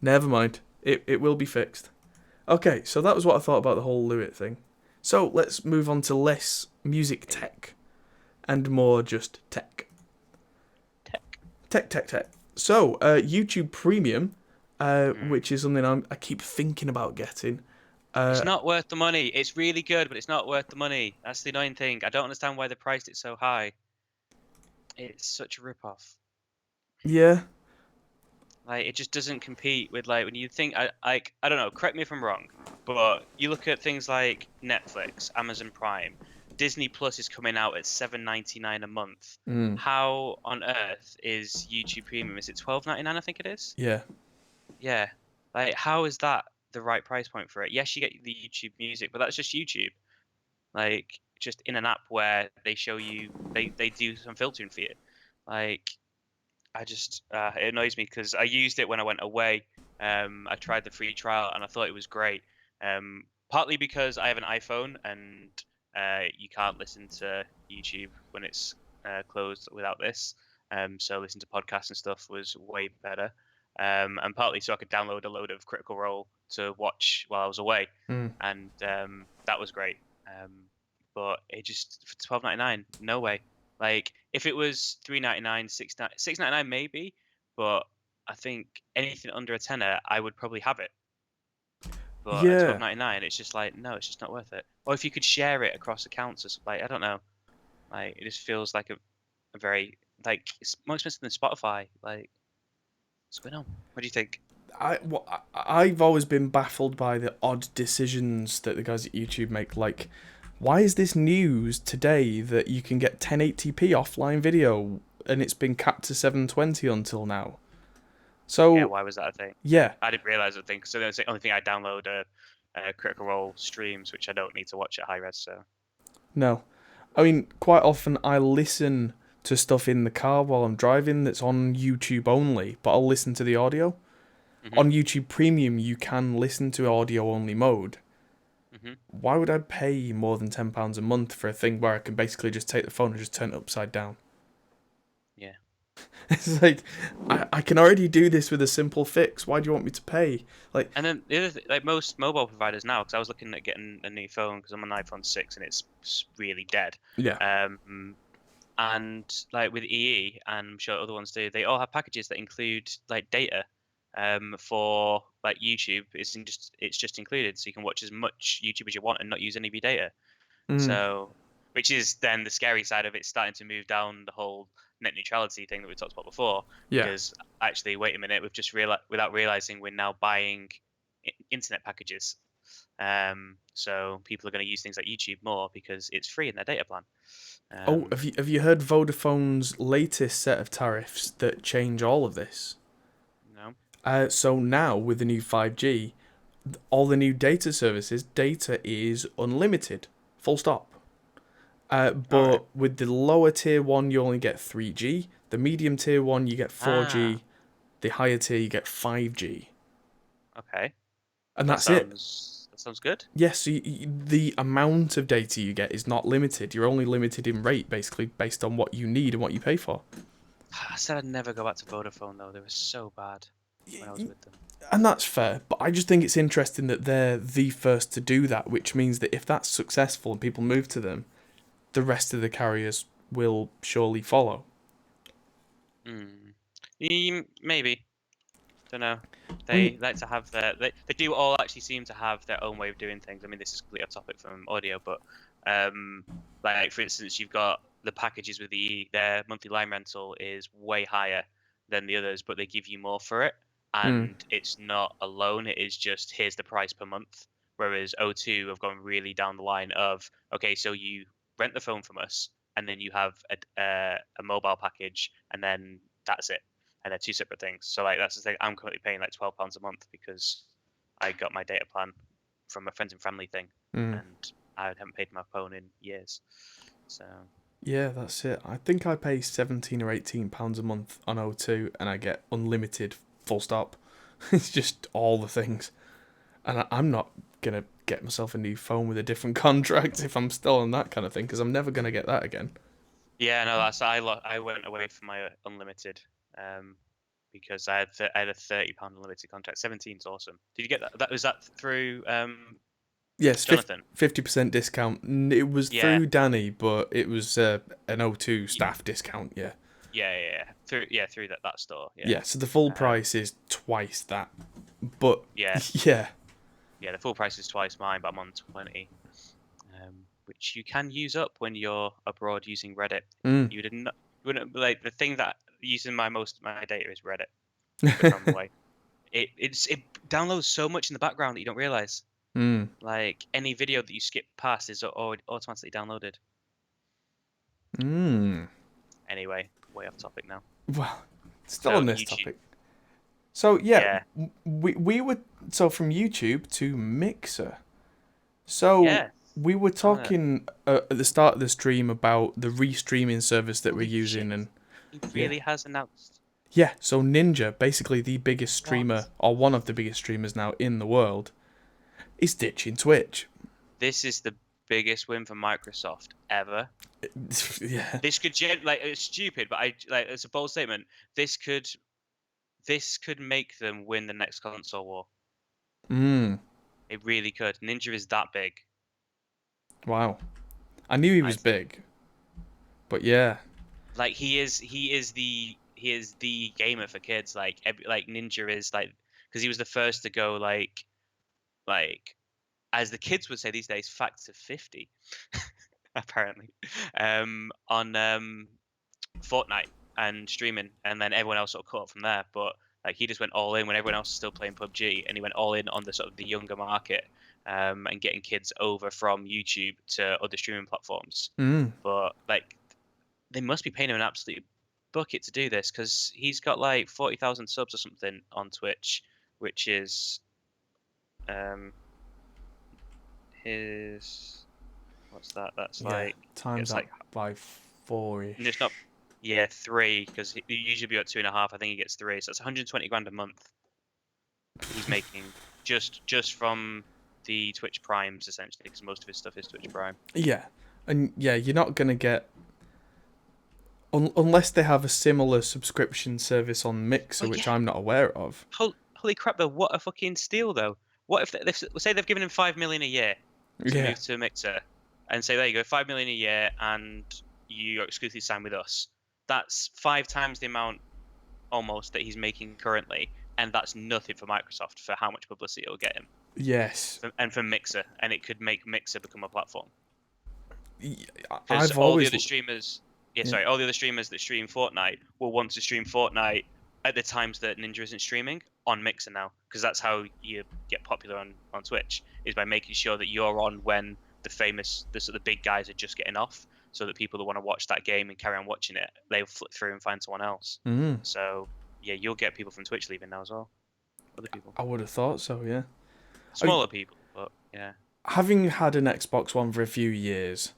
[SPEAKER 1] Never mind. It will be fixed. Okay, so that was what I thought about the whole Lewitt thing. So let's move on to less music tech and more just tech. Tech. So, YouTube Premium, which is something I keep thinking about getting.
[SPEAKER 2] It's not worth the money. It's really good, but it's not worth the money. That's the annoying thing. I don't understand why they priced it so high. It's such a rip-off.
[SPEAKER 1] Yeah.
[SPEAKER 2] Like, it just doesn't compete with, like, when you think, I don't know, correct me if I'm wrong, but you look at things like Netflix, Amazon Prime, Disney Plus is coming out at $7.99 a month. How on earth is YouTube Premium? Is it $12.99? I think it is.
[SPEAKER 1] Yeah.
[SPEAKER 2] Yeah. Like, how is that the right price point for it? Yes, you get the YouTube Music, but that's just YouTube. Like, just in an app where they show you, they do some filtering for you. Like, it annoys me because I used it when I went away. I tried the free trial and I thought it was great. Partly because I have an iPhone and you can't listen to YouTube when it's closed without this. So listen to podcasts and stuff was way better. And partly so I could download a load of Critical Role to watch while I was away,
[SPEAKER 1] Mm.
[SPEAKER 2] and that was great. But it just for 12.99, no way. Like if it was 3.99, 6.99 maybe, but I think anything under a tenner, I would probably have it. But at
[SPEAKER 1] Yeah,
[SPEAKER 2] 12.99, it's just like no, it's just not worth it. Or if you could share it across accounts, or like I don't know, like it just feels like a very like it's more expensive than Spotify. Like what's going on? What do you think?
[SPEAKER 1] I've always been baffled by the odd decisions that the guys at YouTube make. Like, why is this news today that you can get 1080p offline video and it's been capped to 720 until now?
[SPEAKER 2] Yeah,
[SPEAKER 1] So,
[SPEAKER 2] why was that a thing?
[SPEAKER 1] yeah,
[SPEAKER 2] I didn't realize a thing. So that's the only thing I download Critical Role streams, which I don't need to watch at high res. So
[SPEAKER 1] no. I mean, quite often I listen to stuff in the car while I'm driving that's on YouTube only, but I'll listen to the audio.
[SPEAKER 2] hmm
[SPEAKER 1] On YouTube Premium, you can listen to audio only mode.
[SPEAKER 2] hmm
[SPEAKER 1] Why would I pay more than £10 a month for a thing where I can basically just take the phone and just turn it upside down?
[SPEAKER 2] yeah.
[SPEAKER 1] It's like, I can already do this with a simple fix. Why do you want me to pay? Like,
[SPEAKER 2] And then the other like most mobile providers now, because I was looking at getting a new phone because I'm an iPhone 6 and it's really dead.
[SPEAKER 1] yeah.
[SPEAKER 2] And like with EE, and I'm sure other ones do, they all have packages that include like data. For like YouTube, it's just included, so you can watch as much YouTube as you want and not use any of your data.
[SPEAKER 1] Mm,
[SPEAKER 2] So, which is then the scary side of it, starting to move down the whole net neutrality thing that we talked about before.
[SPEAKER 1] yeah.
[SPEAKER 2] Because actually, wait a minute, we've just realized without realizing we're now buying internet packages. So people are going to use things like YouTube more because it's free in their data plan.
[SPEAKER 1] Oh,
[SPEAKER 2] Um,
[SPEAKER 1] have you heard Vodafone's latest set of tariffs that change all of this?
[SPEAKER 2] no.
[SPEAKER 1] So now with the new 5G, all the new data services, data is unlimited, full stop.
[SPEAKER 2] All right.
[SPEAKER 1] But with the lower tier one, you only get 3G. The medium tier one, you get
[SPEAKER 2] Ah,
[SPEAKER 1] 4G. The higher tier, you get 5G.
[SPEAKER 2] okay.
[SPEAKER 1] And that's it.
[SPEAKER 2] That sounds good.
[SPEAKER 1] Yes, so the amount of data you get is not limited. You're only limited in rate, basically, based on what you need and what you pay for.
[SPEAKER 2] I said I'd never go back to Vodafone though. They were so bad when I was with them.
[SPEAKER 1] And that's fair, but I just think it's interesting that they're the first to do that, which means that if that's successful and people move to them, the rest of the carriers will surely follow.
[SPEAKER 2] Hmm. Maybe. Don't know.
[SPEAKER 1] I mean,
[SPEAKER 2] They like to have they do all actually seem to have their own way of doing things. I mean, this is completely off topic from audio, but um, like for instance, you've got the packages with their monthly line rental is way higher than the others, but they give you more for it,
[SPEAKER 1] mm,
[SPEAKER 2] and it's not a loan. It is just here's the price per month. Whereas O2 have gone really down the line of okay, so you rent the phone from us, and then you have a mobile package, and then that's it, and they're two separate things. So like that's the thing. I'm currently paying like £12 a month because I got my data plan from a friends and family thing,
[SPEAKER 1] mm.
[SPEAKER 2] and I haven't paid my phone in years. So
[SPEAKER 1] Yeah, that's it. I think I pay £17 or £18 a month on O2 and I get unlimited full stop. It's just all the things. And I'm not going to get myself a new phone with a different contract if I'm still on that kind of thing, because I'm never going to get that again.
[SPEAKER 2] yeah, no, I went away from my unlimited um, because I had a £30 unlimited contract. 17's awesome. Did you get that? That was that through
[SPEAKER 1] Yes,
[SPEAKER 2] Jonathan?
[SPEAKER 1] 50% discount. It was
[SPEAKER 2] Yeah,
[SPEAKER 1] through Danny, but it was an O2 staff discount, yeah.
[SPEAKER 2] through that store. Yeah,
[SPEAKER 1] Yeah, so the full
[SPEAKER 2] um,
[SPEAKER 1] price is twice that. But,
[SPEAKER 2] yeah,
[SPEAKER 1] yeah.
[SPEAKER 2] yeah. The full price is twice mine, but I'm on 20. Which you can use up when you're abroad using Reddit.
[SPEAKER 1] Mm.
[SPEAKER 2] You didn't, you wouldn't like the thing that using my data is Reddit if I'm away. It downloads so much in the background that you don't realize.
[SPEAKER 1] mm.
[SPEAKER 2] Like any video that you skip past is already automatically downloaded.
[SPEAKER 1] Mm.
[SPEAKER 2] Anyway, way off topic now.
[SPEAKER 1] Well, still on
[SPEAKER 2] So
[SPEAKER 1] this
[SPEAKER 2] YouTube,
[SPEAKER 1] topic. So, yeah,
[SPEAKER 2] yeah,
[SPEAKER 1] we were. So, from YouTube to Mixer. So,
[SPEAKER 2] yeah.
[SPEAKER 1] we were
[SPEAKER 2] Oh, no.
[SPEAKER 1] talking at the start of the stream about the restreaming service that we're
[SPEAKER 2] Holy shit!
[SPEAKER 1] using, and
[SPEAKER 2] He
[SPEAKER 1] Yeah.
[SPEAKER 2] really has announced.
[SPEAKER 1] Yeah, so Ninja, basically the biggest
[SPEAKER 2] What?
[SPEAKER 1] streamer, or one of the biggest streamers now in the world, is ditching Twitch.
[SPEAKER 2] This is the biggest win for Microsoft ever.
[SPEAKER 1] Yeah.
[SPEAKER 2] This could like it's stupid, but it's a bold statement. This could make them win the next console war.
[SPEAKER 1] Mm.
[SPEAKER 2] It really could. Ninja is that big,
[SPEAKER 1] Wow. I knew he
[SPEAKER 2] I
[SPEAKER 1] was
[SPEAKER 2] think.
[SPEAKER 1] big, but yeah.
[SPEAKER 2] Like he is the gamer for kids. Like Ninja is like because he was the first to go like as the kids would say these days, facts of 50, apparently, on Fortnite and streaming, and then everyone else sort of caught up from there. But like he just went all in when everyone else was still playing PUBG, and he went all in on the sort of the younger market, and getting kids over from YouTube to other streaming platforms.
[SPEAKER 1] Mm.
[SPEAKER 2] But like they must be paying him an absolute bucket to do this because he's got like 40,000 subs or something on Twitch, which is um his what's that? That's
[SPEAKER 1] Yeah.
[SPEAKER 2] like
[SPEAKER 1] Times
[SPEAKER 2] it's
[SPEAKER 1] that
[SPEAKER 2] like
[SPEAKER 1] by
[SPEAKER 2] and it's
[SPEAKER 1] 4-ish.
[SPEAKER 2] not yeah 3 because he usually be at 2.5. I think he gets 3, so it's 120 grand a month he's making just from the Twitch Primes essentially because most of his stuff is Twitch Prime.
[SPEAKER 1] Yeah. And yeah, you're not going to get. Unless they have a similar subscription service on Mixer,
[SPEAKER 2] Oh
[SPEAKER 1] which
[SPEAKER 2] yeah,
[SPEAKER 1] I'm not aware of.
[SPEAKER 2] holy crap though! What a fucking steal though. What if say they've given him 5 million a year to
[SPEAKER 1] Yeah.
[SPEAKER 2] move to Mixer and say there you go 5 million a year and you exclusively sign with us. That's 5 times the amount almost that he's making currently, and that's nothing for Microsoft for how much publicity it'll get him,
[SPEAKER 1] Yes.
[SPEAKER 2] and for Mixer, and it could make Mixer become a platform because
[SPEAKER 1] I've always. Yeah.
[SPEAKER 2] all the other streamers that stream Fortnite will want to stream Fortnite at the times that Ninja isn't streaming on Mixer now, because that's how you get popular on Twitch is by making sure that you're on when the sort of big guys are just getting off, so that people that want to watch that game and carry on watching it, they'll flip through and find someone else.
[SPEAKER 1] Mm.
[SPEAKER 2] So yeah, you'll get people from Twitch leaving now as well. Other people,
[SPEAKER 1] I would have thought so, yeah.
[SPEAKER 2] smaller people, but yeah.
[SPEAKER 1] Having had an Xbox One for a few years,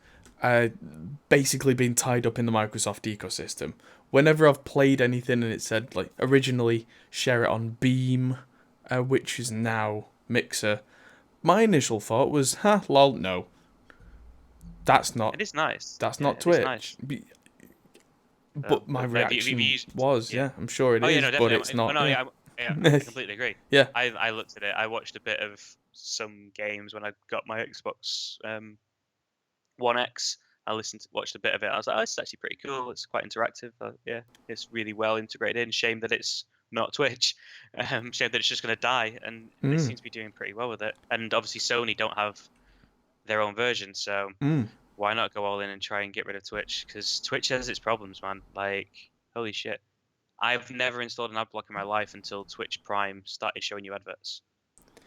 [SPEAKER 1] basically been tied up in the Microsoft ecosystem. Whenever I've played anything and it said, like, originally share it on Beam, which is now Mixer, my initial thought was, lol, no. That's not
[SPEAKER 2] It is nice.
[SPEAKER 1] that's
[SPEAKER 2] Yeah,
[SPEAKER 1] not
[SPEAKER 2] it is nice.
[SPEAKER 1] Twitch. But my
[SPEAKER 2] Have you
[SPEAKER 1] reaction
[SPEAKER 2] used?
[SPEAKER 1] was,
[SPEAKER 2] Yeah.
[SPEAKER 1] yeah, I'm sure it
[SPEAKER 2] Oh yeah,
[SPEAKER 1] is,
[SPEAKER 2] no,
[SPEAKER 1] but
[SPEAKER 2] definitely.
[SPEAKER 1] it's not.
[SPEAKER 2] No,
[SPEAKER 1] Yeah.
[SPEAKER 2] yeah, I completely agree.
[SPEAKER 1] Yeah.
[SPEAKER 2] I looked at it. I watched a bit of some games when I got my Xbox One X. Watched a bit of it. I was like, oh, it's actually pretty cool. It's quite interactive. Yeah, it's really well integrated in. Shame that it's not Twitch. Shame that it's just going to die. And they
[SPEAKER 1] Mm.
[SPEAKER 2] seem to be doing pretty well with it. And obviously Sony don't have their own version, so
[SPEAKER 1] Mm.
[SPEAKER 2] why not go all in and try and get rid of Twitch? Because Twitch has its problems, man. Like, holy shit. I've never installed an ad block in my life until Twitch Prime started showing you adverts.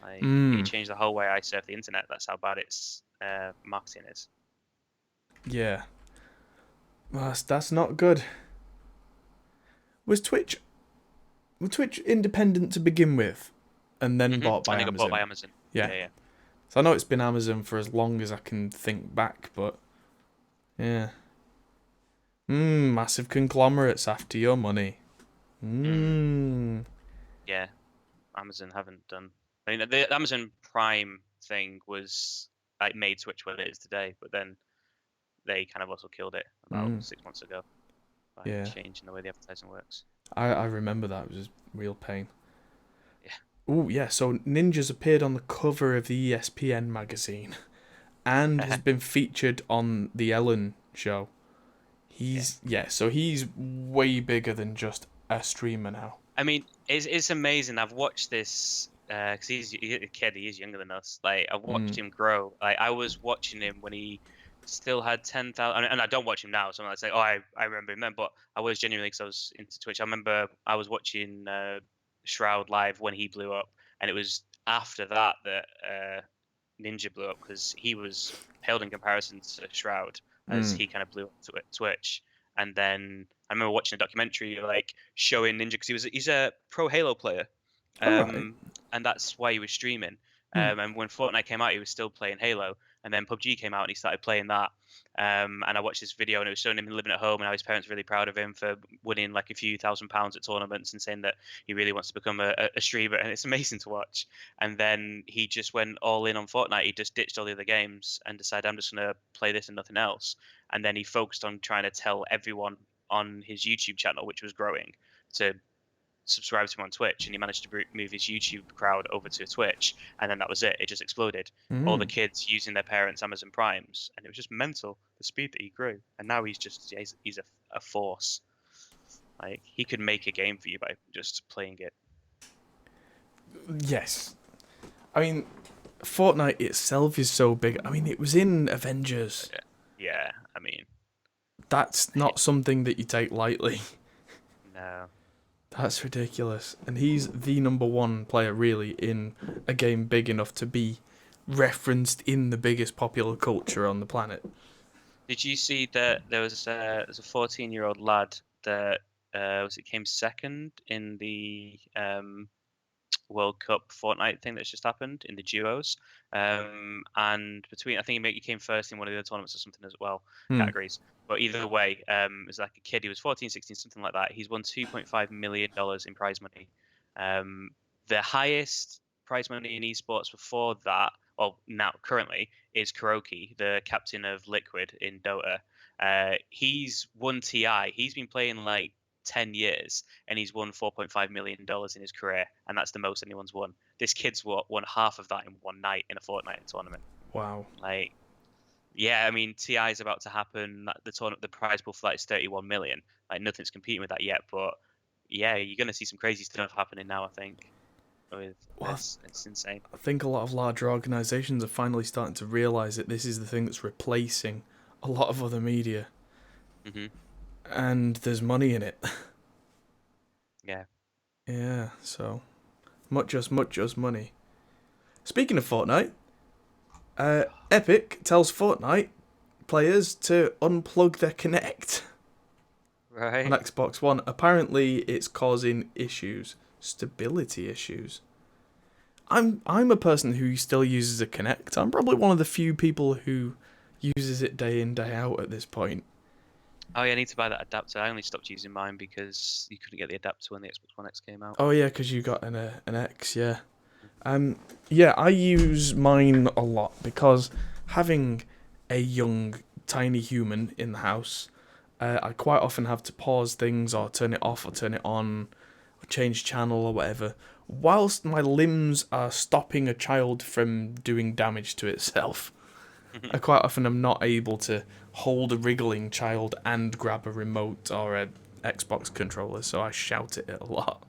[SPEAKER 2] Like, it
[SPEAKER 1] Mm.
[SPEAKER 2] changed the whole way I surf the internet. That's how bad its marketing is.
[SPEAKER 1] Yeah. Well, that's not good. Was Twitch independent to begin with, and then bought by
[SPEAKER 2] And they got bought by
[SPEAKER 1] Amazon?
[SPEAKER 2] Amazon.
[SPEAKER 1] Yeah.
[SPEAKER 2] Yeah.
[SPEAKER 1] So I know it's been Amazon for as long as I can think back, but yeah. Massive conglomerates after your money.
[SPEAKER 2] Yeah. Amazon haven't done. I mean, the Amazon Prime thing was like made Twitch what it is today, but then they kind of also killed it about 6 months ago by
[SPEAKER 1] Yeah.
[SPEAKER 2] changing the way the advertising works.
[SPEAKER 1] I remember that. It was a real pain.
[SPEAKER 2] Yeah.
[SPEAKER 1] Oh, yeah, so Ninja's appeared on the cover of the ESPN magazine and has been featured on The Ellen Show. So he's way bigger than just a streamer now.
[SPEAKER 2] I mean, it's amazing. I've watched this because he's a kid. He is younger than us. Like I've watched him grow. Like I was watching him when he still had 10,000. And I don't watch him now. So I'm like, oh, I remember him then. But I was genuinely because I was into Twitch. I remember I was watching Shroud live when he blew up, and it was after that that Ninja blew up because he was paled in comparison to Shroud as he kind of blew up to Twitch. And then I remember watching a documentary like showing Ninja because he's a pro Halo player,
[SPEAKER 1] Alright.
[SPEAKER 2] and that's why he was streaming. And when Fortnite came out, he was still playing Halo. And then PUBG came out and he started playing that. And I watched this video and it was showing him living at home and how his parents were really proud of him for winning like a few £1,000s at tournaments and saying that he really wants to become a streamer. And it's amazing to watch. And then he just went all in on Fortnite. He just ditched all the other games and decided, I'm just going to play this and nothing else. And then he focused on trying to tell everyone on his YouTube channel, which was growing, to subscribe to him on Twitch, and he managed to move his YouTube crowd over to Twitch, and then that was it. It just exploded. All the kids using their parents' Amazon Primes, and it was just mental the speed that he grew. And now he's a force. Like, he could make a game for you by just playing it.
[SPEAKER 1] Yes. I mean, Fortnite itself is so big. I mean, it was in Avengers.
[SPEAKER 2] Yeah, I mean,
[SPEAKER 1] that's not something that you take lightly.
[SPEAKER 2] No.
[SPEAKER 1] That's ridiculous. And he's the number one player, really, in a game big enough to be referenced in the biggest popular culture on the planet.
[SPEAKER 2] Did you see that there's a 14-year-old lad that came second in the World Cup Fortnite thing that's just happened in the duos, and I think he came first in one of the other tournaments or something as well, categories. But either way, it's like a kid. He was 14, 16, something like that. He's won $2.5 million in prize money. The highest prize money in esports before that, well, now currently, is Kuroki, the captain of Liquid in Dota. He's won TI. He's been playing like 10 years and he's won $4.5 million in his career, and that's the most anyone's won. This kid's won half of that in one night in a Fortnite tournament.
[SPEAKER 1] Wow.
[SPEAKER 2] Like, yeah, I mean, TI is about to happen. The prize pool for that is 31 million. Like, nothing's competing with that yet, but yeah, you're going to see some crazy stuff happening now, I think. It's insane.
[SPEAKER 1] I think a lot of larger organisations are finally starting to realise that this is the thing that's replacing a lot of other media.
[SPEAKER 2] Mm-hmm.
[SPEAKER 1] And there's money in it.
[SPEAKER 2] Yeah.
[SPEAKER 1] Yeah, so much as money. Speaking of Fortnite, Epic tells Fortnite players to unplug their Kinect
[SPEAKER 2] Right.
[SPEAKER 1] on Xbox One. Apparently, it's causing issues, stability issues. I'm a person who still uses a Kinect. I'm probably one of the few people who uses it day in, day out at this point.
[SPEAKER 2] Oh yeah, I need to buy that adapter. I only stopped using mine because you couldn't get the adapter when the Xbox One X came out.
[SPEAKER 1] Oh yeah, because you got an X, yeah. Yeah, I use mine a lot because having a young, tiny human in the house, I quite often have to pause things or turn it off or turn it on or change channel or whatever, whilst my limbs are stopping a child from doing damage to itself. I quite often am not able to hold a wriggling child and grab a remote or a Xbox controller, so I shout at it a lot.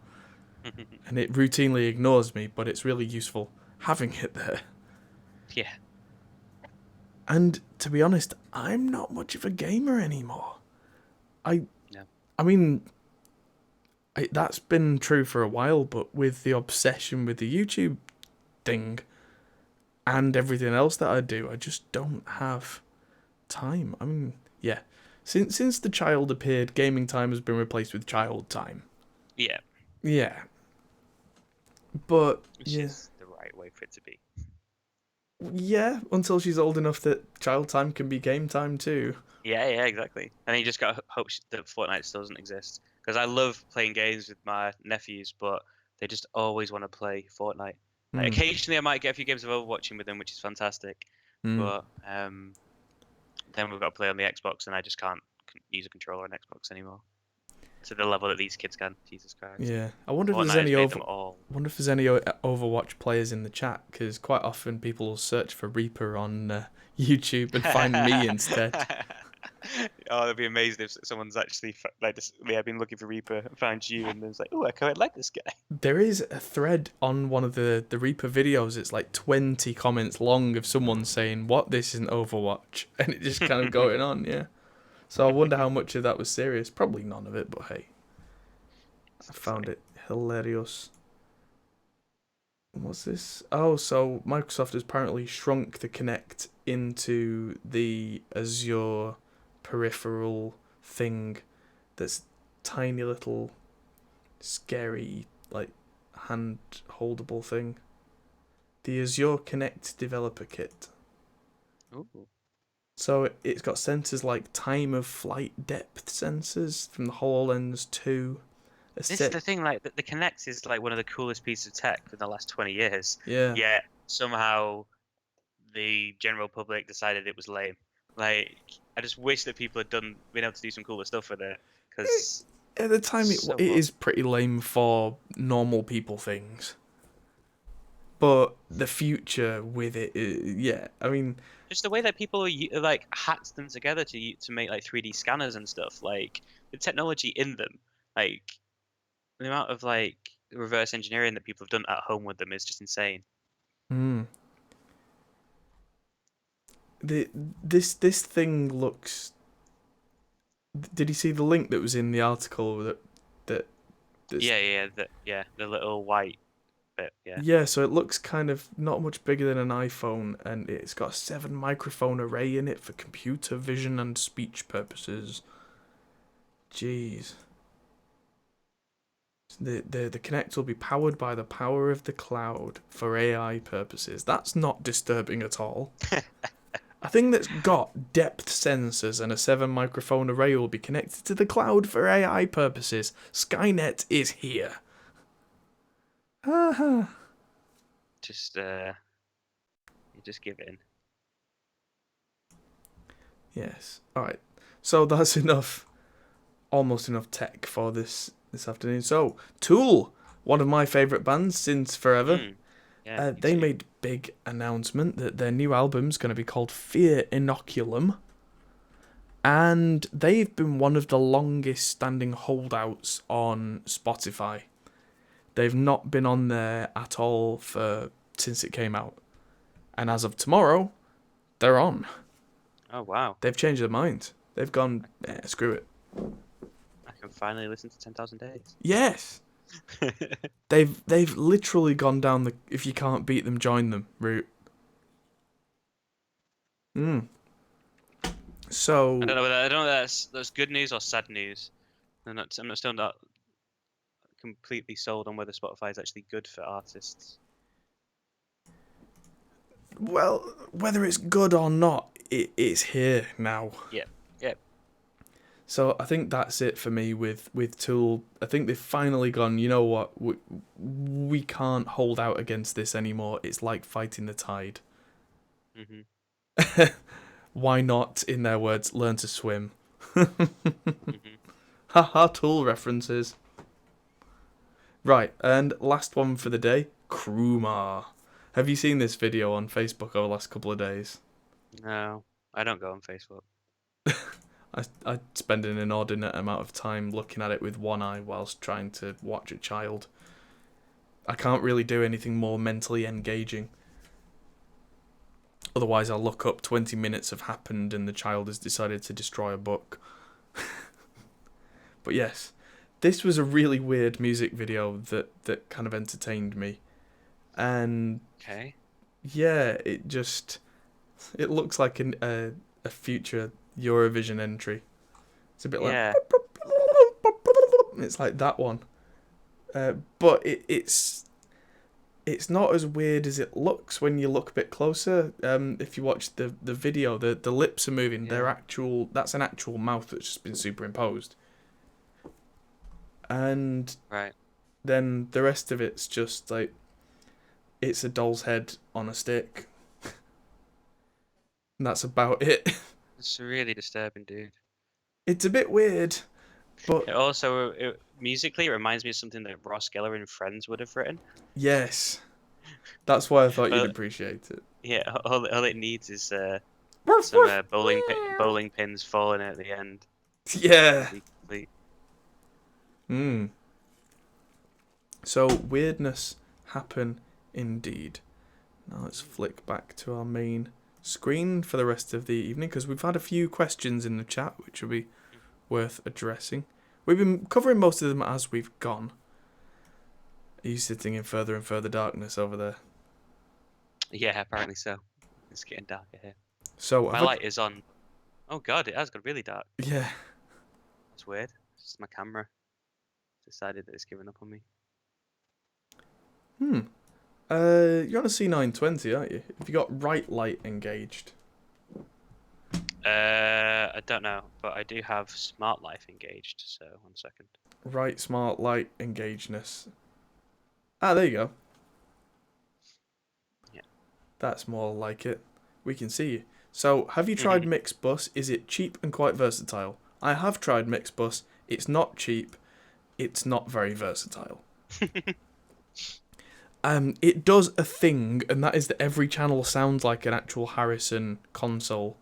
[SPEAKER 1] And it routinely ignores me, but it's really useful having it there.
[SPEAKER 2] Yeah.
[SPEAKER 1] And to be honest, I'm not much of a gamer anymore. I mean, that's been true for a while, but with the obsession with the YouTube thing and everything else that I do, I just don't have time. I mean, yeah. Since the child appeared, gaming time has been replaced with child time.
[SPEAKER 2] Yeah.
[SPEAKER 1] Yeah. But
[SPEAKER 2] Which is the right way for it to be.
[SPEAKER 1] Yeah, until she's old enough that child time can be game time too.
[SPEAKER 2] Yeah, exactly. And you just got to hope that Fortnite still doesn't exist. Because I love playing games with my nephews, but they just always want to play Fortnite. Like, occasionally I might get a few games of Overwatching with them, which is fantastic. But then we've got to play on the Xbox, and I just can't use a controller on Xbox anymore. To the level that these kids can. Jesus Christ.
[SPEAKER 1] Yeah, I wonder if
[SPEAKER 2] Fortnite
[SPEAKER 1] there's any Overwatch players in the chat, because quite often people will search for Reaper on YouTube and find me instead.
[SPEAKER 2] Oh, that'd be amazing if someone's actually been looking for Reaper and found you, and there's like, oh, I quite like this guy.
[SPEAKER 1] There is a thread on one of the Reaper videos. It's like 20 comments long of someone saying, "What? This isn't Overwatch," and it just kind of going on. Yeah. So I wonder how much of that was serious. Probably none of it, but hey, I found it hilarious. What's this? Oh, so Microsoft has apparently shrunk the Kinect into the Azure peripheral thing that's tiny little scary, like, hand-holdable thing. The Azure Kinect Developer Kit.
[SPEAKER 2] Ooh.
[SPEAKER 1] So it's got sensors like time of flight depth sensors from the HoloLens 2. A
[SPEAKER 2] This is
[SPEAKER 1] set,
[SPEAKER 2] the thing, like the Kinect is like one of the coolest pieces of tech in the last 20 years.
[SPEAKER 1] yeah.
[SPEAKER 2] Yet somehow the general public decided it was lame. Like, I just wish that people had been able to do some cooler stuff with it,
[SPEAKER 1] It,
[SPEAKER 2] because
[SPEAKER 1] at the time,
[SPEAKER 2] so
[SPEAKER 1] it
[SPEAKER 2] fun.
[SPEAKER 1] is pretty lame for normal people things. But the future with it, yeah. I mean,
[SPEAKER 2] Just the way that people like hacked them together to make like 3D scanners and stuff, like the technology in them, like the amount of like reverse engineering that people have done at home with them is just insane.
[SPEAKER 1] mm, the this thing looks. Did you see the link that was in the article that that's
[SPEAKER 2] Yeah, yeah, the little white bit, yeah.
[SPEAKER 1] yeah, so it looks kind of not much bigger than an iPhone, and it's got a 7 microphone array in it for computer vision and speech purposes. Jeez. The Kinect will be powered by the power of the cloud for AI purposes. That's not disturbing at all. A thing that's got depth sensors and a 7 microphone array will be connected to the cloud for AI purposes. Skynet is here. Haha.
[SPEAKER 2] Just you just give in.
[SPEAKER 1] Yes. Alright. So that's enough, almost enough tech for this afternoon. So, Tool, one of my favourite bands since forever.
[SPEAKER 2] Mm, yeah, me
[SPEAKER 1] They
[SPEAKER 2] too.
[SPEAKER 1] made big announcement that their new album's going to be called Fear Inoculum. And they've been one of the longest standing holdouts on Spotify. They've not been on there at all since it came out. And as of tomorrow, they're on.
[SPEAKER 2] Oh wow.
[SPEAKER 1] They've changed their mind. They've gone, screw it.
[SPEAKER 2] I can finally listen to 10,000 Days.
[SPEAKER 1] Yes. They've literally gone down the if you can't beat them, join them route. Mm. So
[SPEAKER 2] I don't know whether that's good news or sad news. I'm still not completely sold on whether Spotify is actually good for artists.
[SPEAKER 1] well, whether it's good or not, it's here now.
[SPEAKER 2] Yeah, yeah.
[SPEAKER 1] So I think that's it for me with Tool. I think they've finally gone, you know what, we can't hold out against this anymore. It's like fighting the tide.
[SPEAKER 2] Hmm.
[SPEAKER 1] Why not, in their words, learn to swim?
[SPEAKER 2] Hmm.
[SPEAKER 1] Haha, Tool references. Right, and last one for the day, Krumar. Have you seen this video on Facebook over the last couple of days?
[SPEAKER 2] No, I don't go on Facebook.
[SPEAKER 1] I spend an inordinate amount of time looking at it with one eye whilst trying to watch a child. I can't really do anything more mentally engaging. Otherwise, I'll look up 20 minutes have happened and the child has decided to destroy a book. But yes, this was a really weird music video that kind of entertained me. And
[SPEAKER 2] Okay.
[SPEAKER 1] yeah, it looks like a future Eurovision entry. It's a bit like
[SPEAKER 2] Yeah.
[SPEAKER 1] it's like that one. But it's not as weird as it looks when you look a bit closer. If you watch the video, the lips are moving.
[SPEAKER 2] Yeah.
[SPEAKER 1] That's an actual mouth that's just been superimposed. And
[SPEAKER 2] Right.
[SPEAKER 1] then the rest of it's just like it's a doll's head on a stick. And that's about it.
[SPEAKER 2] It's really disturbing, dude.
[SPEAKER 1] It's a bit weird, but
[SPEAKER 2] It also, musically, it reminds me of something that Ross Geller in Friends would have written.
[SPEAKER 1] yes, that's why I thought you'd
[SPEAKER 2] But
[SPEAKER 1] appreciate it.
[SPEAKER 2] yeah, all it needs is
[SPEAKER 1] Woof,
[SPEAKER 2] some
[SPEAKER 1] woof.
[SPEAKER 2] bowling pins falling at the end.
[SPEAKER 1] Yeah.
[SPEAKER 2] To be complete.
[SPEAKER 1] Hmm. So weirdness happen indeed. Now let's flick back to our main screen for the rest of the evening because we've had a few questions in the chat which will be worth addressing. We've been covering most of them as we've gone. Are you sitting in further and further darkness over there?
[SPEAKER 2] Yeah, apparently so. It's getting darker here.
[SPEAKER 1] So
[SPEAKER 2] My light is on. Oh god, it has got really dark.
[SPEAKER 1] yeah.
[SPEAKER 2] That's weird. It's just my camera decided that it's given up on me.
[SPEAKER 1] You're on a C920, aren't you? Have you got right light engaged?
[SPEAKER 2] I don't know, but I do have Smart Life engaged. So 1 second.
[SPEAKER 1] Right, smart, light, engageness. Ah, there you go.
[SPEAKER 2] Yeah.
[SPEAKER 1] That's more like it. We can see you. So, have you tried
[SPEAKER 2] Mhm.
[SPEAKER 1] Mixbus? Is it cheap and quite versatile? I have tried Mixbus. It's not cheap. It's not very versatile. It does a thing, and that is that every channel sounds like an actual Harrison console.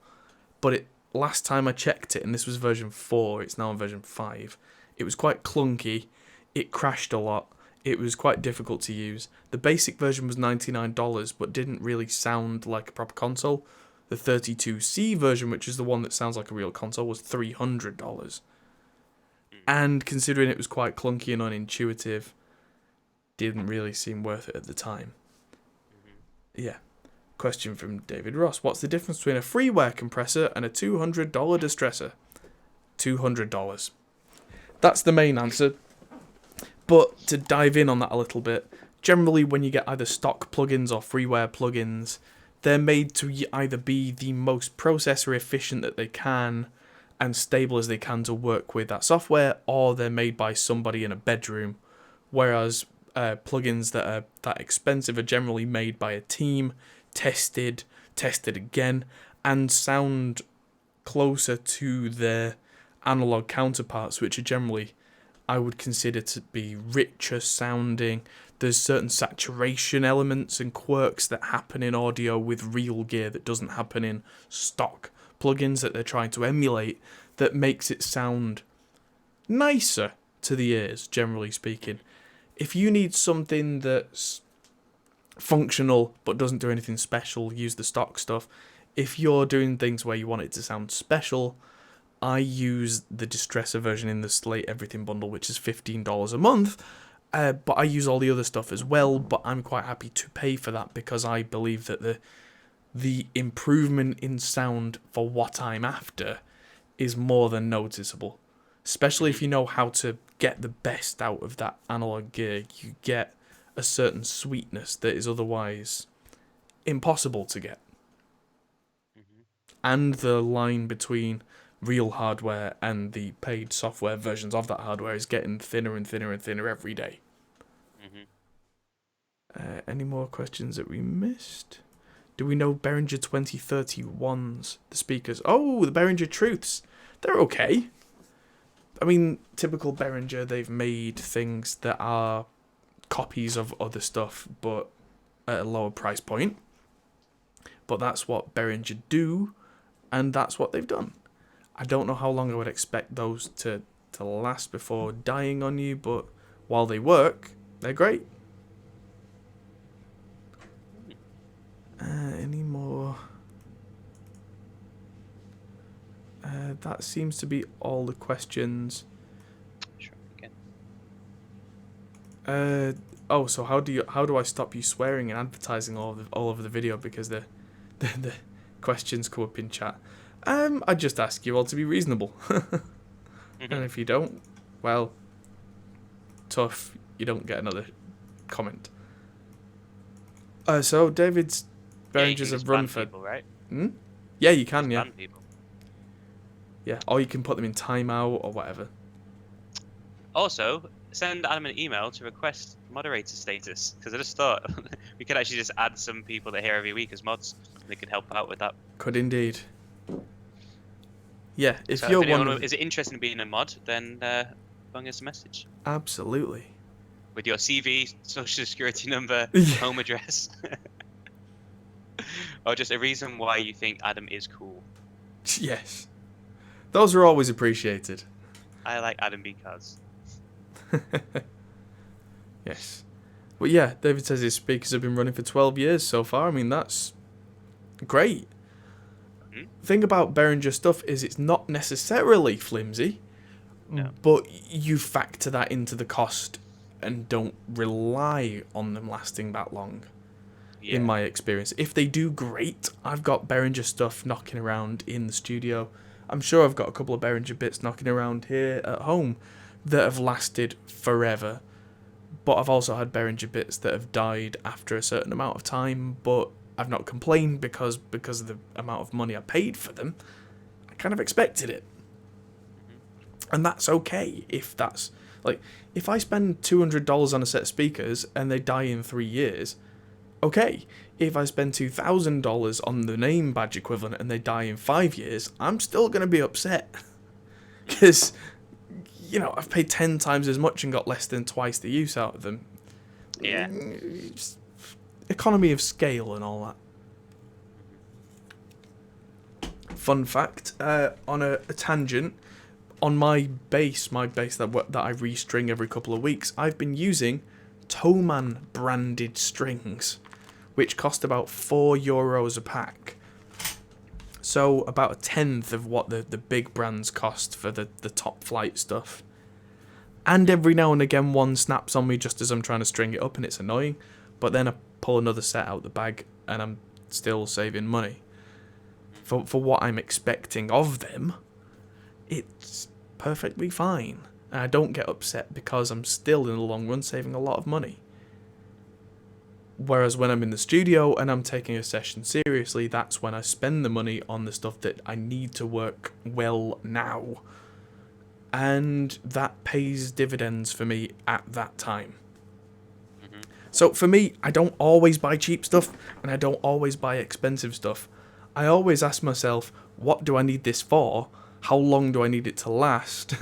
[SPEAKER 1] But last time I checked it, and this was version 4, it's now on version 5, it was quite clunky. It crashed a lot. It was quite difficult to use. The basic version was $99, but didn't really sound like a proper console. The 32C version, which is the one that sounds like a real console, was $300. And considering it was quite clunky and unintuitive, didn't really seem worth it at the time. Yeah. Question from David Ross. What's the difference between a freeware compressor and a $200 distressor? $200. That's the main answer. But to dive in on that a little bit, generally when you get either stock plugins or freeware plugins, they're made to either be the most processor efficient that they can and stable as they can to work with that software, or they're made by somebody in a bedroom. Whereas plugins that are that expensive are generally made by a team, tested again, and sound closer to their analog counterparts, which are generally, I would consider to be richer sounding. There's certain saturation elements and quirks that happen in audio with real gear that doesn't happen in stock plugins that they're trying to emulate, that makes it sound nicer to the ears, generally speaking. If you need something that's functional but doesn't do anything special, use the stock stuff. If you're doing things where you want it to sound special, I use the Distressor version in the Slate Everything bundle, which is $15 a month. But I use all the other stuff as well, but I'm quite happy to pay for that because I believe that the improvement in sound for what I'm after is more than noticeable. Especially if you know how to get the best out of that analog gear, you get a certain sweetness that is otherwise impossible to get. And the line between real hardware and the paid software versions of that hardware is getting thinner and thinner and thinner every day. Any more questions that we missed? Do we know Behringer 2031s, the speakers? Oh, the Behringer Truths. They're okay. I mean, typical Behringer, they've made things that are copies of other stuff, but at a lower price point. But that's what Behringer do, and that's what they've done. I don't know how long I would expect those to last before dying on you, but while they work, they're great. Any more? That seems to be all the questions.
[SPEAKER 2] Sure, again.
[SPEAKER 1] So how do I stop you swearing and advertising all over the video because the questions come up in chat? I just ask you all to be reasonable. And if you don't, well, tough, you don't get another comment. So David's Behringers have run for
[SPEAKER 2] people, right?
[SPEAKER 1] Yeah, you can, yeah.
[SPEAKER 2] Ban people.
[SPEAKER 1] Yeah, or you can put them in timeout or whatever.
[SPEAKER 2] Also, send Adam an email to request moderator status, because I just thought we could actually just add some people that are here every week as mods. They could help out with that.
[SPEAKER 1] Could indeed. Yeah, if
[SPEAKER 2] So
[SPEAKER 1] you're
[SPEAKER 2] anyone
[SPEAKER 1] one
[SPEAKER 2] is interested in being a mod, then bung us a message
[SPEAKER 1] absolutely.
[SPEAKER 2] with your CV, social security number, home address, or just a reason why you think Adam is cool.
[SPEAKER 1] Yes. Those are always appreciated.
[SPEAKER 2] I like Adam because.
[SPEAKER 1] Yes. But yeah, David says his speakers have been running for 12 years so far. I mean, that's great. The thing about Behringer stuff is it's not necessarily flimsy, but you factor that into the cost and don't rely on them lasting that long. Yeah. In my experience, if they do great, I've got Behringer stuff knocking around in the studio. I'm sure I've got a couple of Behringer bits knocking around here at home that have lasted forever. But I've also had Behringer bits that have died after a certain amount of time, but I've not complained because of the amount of money I paid for them. kind of expected it. And that's okay if that's... Like, if I spend $200 on a set of speakers and they die in 3 years, okay. If I spend $2,000 on the name badge equivalent and they die in 5 years, I'm still going to be upset. Because, you know, I've paid 10 times as much and got less than twice the use out of them.
[SPEAKER 2] Yeah.
[SPEAKER 1] Just economy of scale and all that. Fun fact, on a tangent, on my bass that I restring every couple of weeks, I've been using Thomann branded strings, which cost about €4 a pack. So about a tenth of what the big brands cost for the top flight stuff. And every now and again one snaps on me just as I'm trying to string it up and it's annoying. But then I pull another set out the bag and I'm still saving money. For what I'm expecting of them, it's perfectly fine. And I don't get upset because I'm still in the long run saving a lot of money. Whereas when I'm in the studio and I'm taking a session seriously, that's when I spend the money on the stuff that I need to work well now. And that pays dividends for me at that time. So for me, I don't always buy cheap stuff and I don't always buy expensive stuff. I always ask myself, what do I need this for? How long do I need it to last?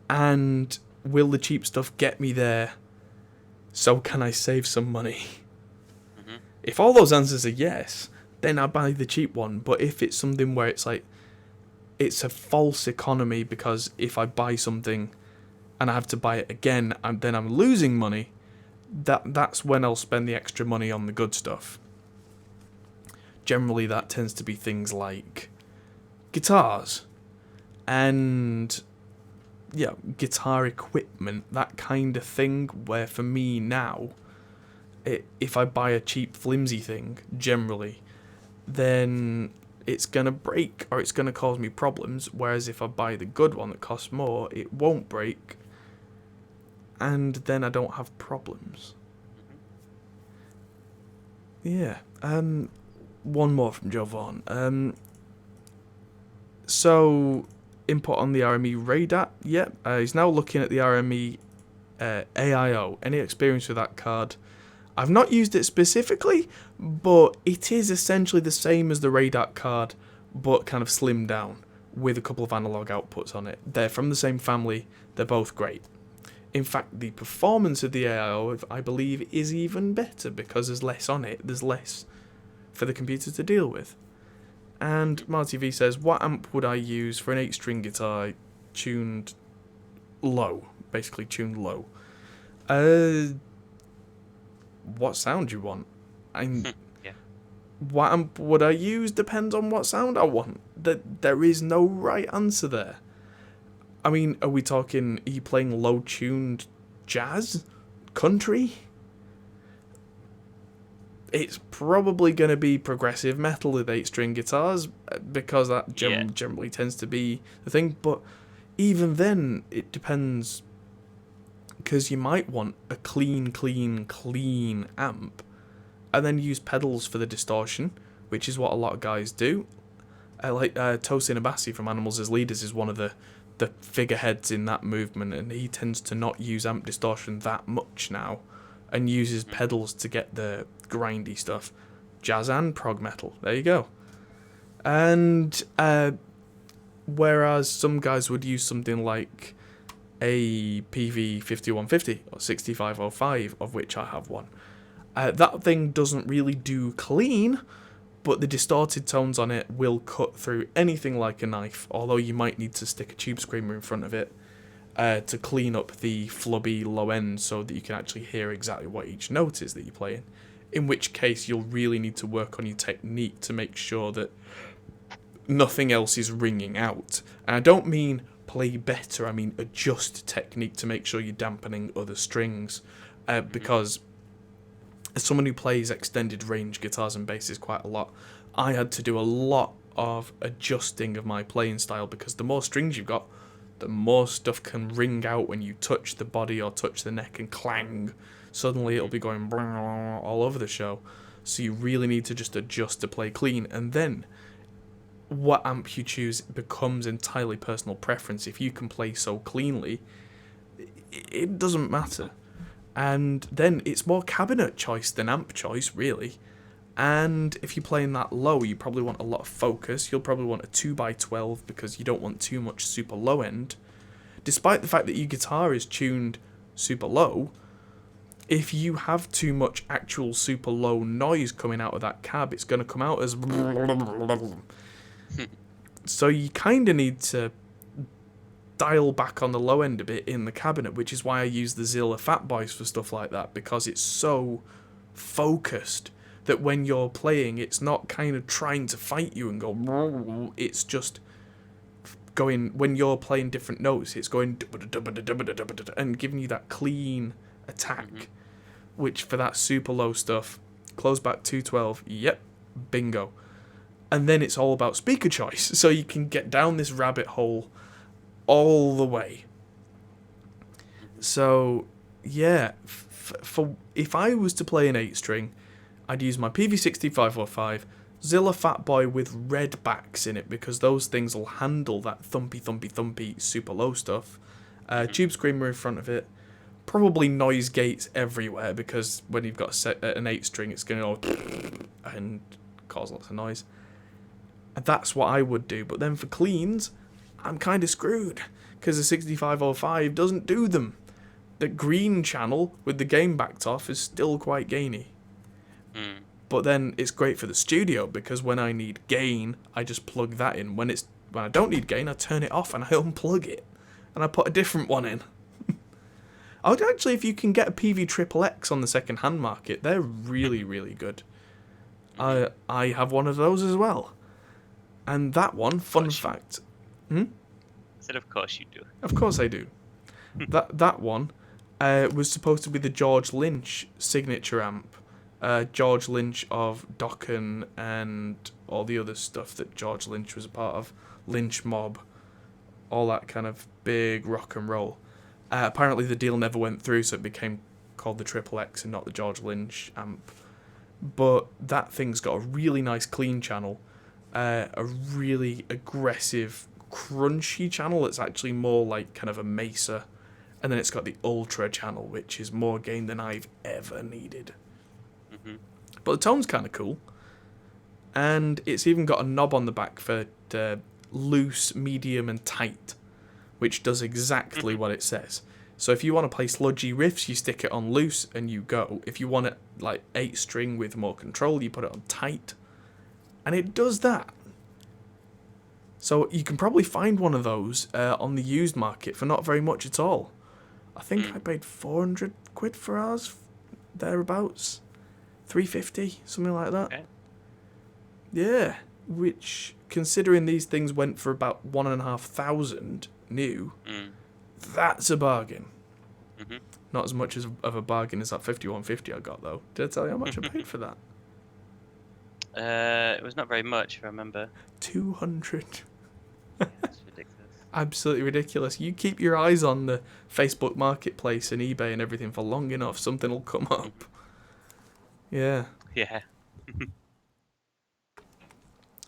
[SPEAKER 1] And will the cheap stuff get me there? So can I save some money? If all those answers are yes, then I buy the cheap one. But if it's something where it's like, it's a false economy because if I buy something and I have to buy it again, then I'm losing money, that's when I'll spend the extra money on the good stuff. Generally, that tends to be things like guitars and, yeah, guitar equipment, that kind of thing, where for me now, if I buy a cheap flimsy thing, generally, then it's going to break or it's going to cause me problems, whereas if I buy the good one that costs more, it won't break, and then I don't have problems. Yeah. One more from Joe Vaughan. So, input on the RME radar. Yep, he's now looking at the RME AIO. Any experience with that card? I've not used it specifically, but it is essentially the same as the radar card, but kind of slimmed down with a couple of analog outputs on it. They're from the same family. They're both great. In fact, the performance of the AIO, I believe, is even better because there's less on it. There's less for the computer to deal with. And Marty V says, what amp would I use for an 8-string guitar tuned low? Basically tuned low. What sound you want?
[SPEAKER 2] Yeah.
[SPEAKER 1] What amp would I use depends on what sound I want. There is no right answer there. I mean, are you playing low-tuned jazz? Country? It's probably going to be progressive metal with 8-string guitars, because that generally tends to be the thing. But even then, it depends, because you might want a clean amp, and then use pedals for the distortion, which is what a lot of guys do. Tosin Abasi from Animals as Leaders is one of the figureheads in that movement, and he tends to not use amp distortion that much now, and uses pedals to get the grindy stuff. Jazz and prog metal, there you go. And whereas some guys would use something like a PV 5150 or 6505, of which I have one. That thing doesn't really do clean, but the distorted tones on it will cut through anything like a knife, although you might need to stick a tube screamer in front of it to clean up the flubby low end so that you can actually hear exactly what each note is that you're playing. In which case, you'll really need to work on your technique to make sure that nothing else is ringing out. And I don't mean play better, I mean adjust technique to make sure you're dampening other strings. Because as someone who plays extended range guitars and basses quite a lot, I had to do a lot of adjusting of my playing style, because the more strings you've got, the more stuff can ring out when you touch the body or touch the neck and clang. Suddenly it'll be going all over the show. So you really need to just adjust to play clean. And then what amp you choose becomes entirely personal preference. If you can play so cleanly, it doesn't matter. And then it's more cabinet choice than amp choice, really. And if you're playing that low, you probably want a lot of focus. You'll probably want a 2x12 because you don't want too much super low end. Despite the fact that your guitar is tuned super low, if you have too much actual super low noise coming out of that cab, it's going to come out as... So you kind of need to dial back on the low end a bit in the cabinet, which is why I use the Zilla Fat Boys for stuff like that, because it's so focused that when you're playing, it's not kind of trying to fight you and go... It's just going... When you're playing different notes, it's going... and giving you that clean attack, which for that super low stuff, close back 212, yep, bingo. And then it's all about speaker choice, so you can get down this rabbit hole all the way. So, yeah, for if I was to play an 8-string, I'd use my PV6505 Zilla Fat Boy with red backs in it, because those things will handle that thumpy super low stuff. Tube screamer in front of it. Probably noise gates everywhere, because when you've got an 8-string, it's going to go and cause lots of noise. And that's what I would do. But then for cleans, I'm kind of screwed, because the 6505 doesn't do them. The green channel with the gain backed off is still quite gainy. But then it's great for the studio, because when I need gain, I just plug that in. When I don't need gain, I turn it off and I unplug it, and I put a different one in. Actually, if you can get a PV Triple X on the second-hand market, they're really, really good. I have one of those as well. And that one, fun fact...
[SPEAKER 2] I said, of course you do.
[SPEAKER 1] Of course I do. That one was supposed to be the George Lynch signature amp. George Lynch of Dokken and all the other stuff that George Lynch was a part of. Lynch Mob. All that kind of big rock and roll. Apparently the deal never went through, so it became called the Triple X and not the George Lynch amp. But that thing's got a really nice clean channel. A really aggressive, crunchy channel that's actually more like kind of a Mesa. And then it's got the Ultra channel, which is more gain than I've ever needed. But the tone's kind of cool. And it's even got a knob on the back for loose, medium, and tight, which does exactly what it says. So if you want to play sludgy riffs, you stick it on loose and you go. If you want it like 8-string with more control, you put it on tight. And it does that. So you can probably find one of those on the used market for not very much at all. I think I paid 400 quid for ours, thereabouts. 350, something like that.
[SPEAKER 2] Okay.
[SPEAKER 1] Yeah, which, considering these things went for about 1,500 new, that's a bargain. Not as much of a bargain as that 5150 I got, though. Did I tell you how much I paid for that?
[SPEAKER 2] It was not very much, if I remember.
[SPEAKER 1] 200.
[SPEAKER 2] That's ridiculous.
[SPEAKER 1] Absolutely ridiculous. You keep your eyes on the Facebook Marketplace and eBay and everything for long enough, something will come up. Yeah.
[SPEAKER 2] Yeah.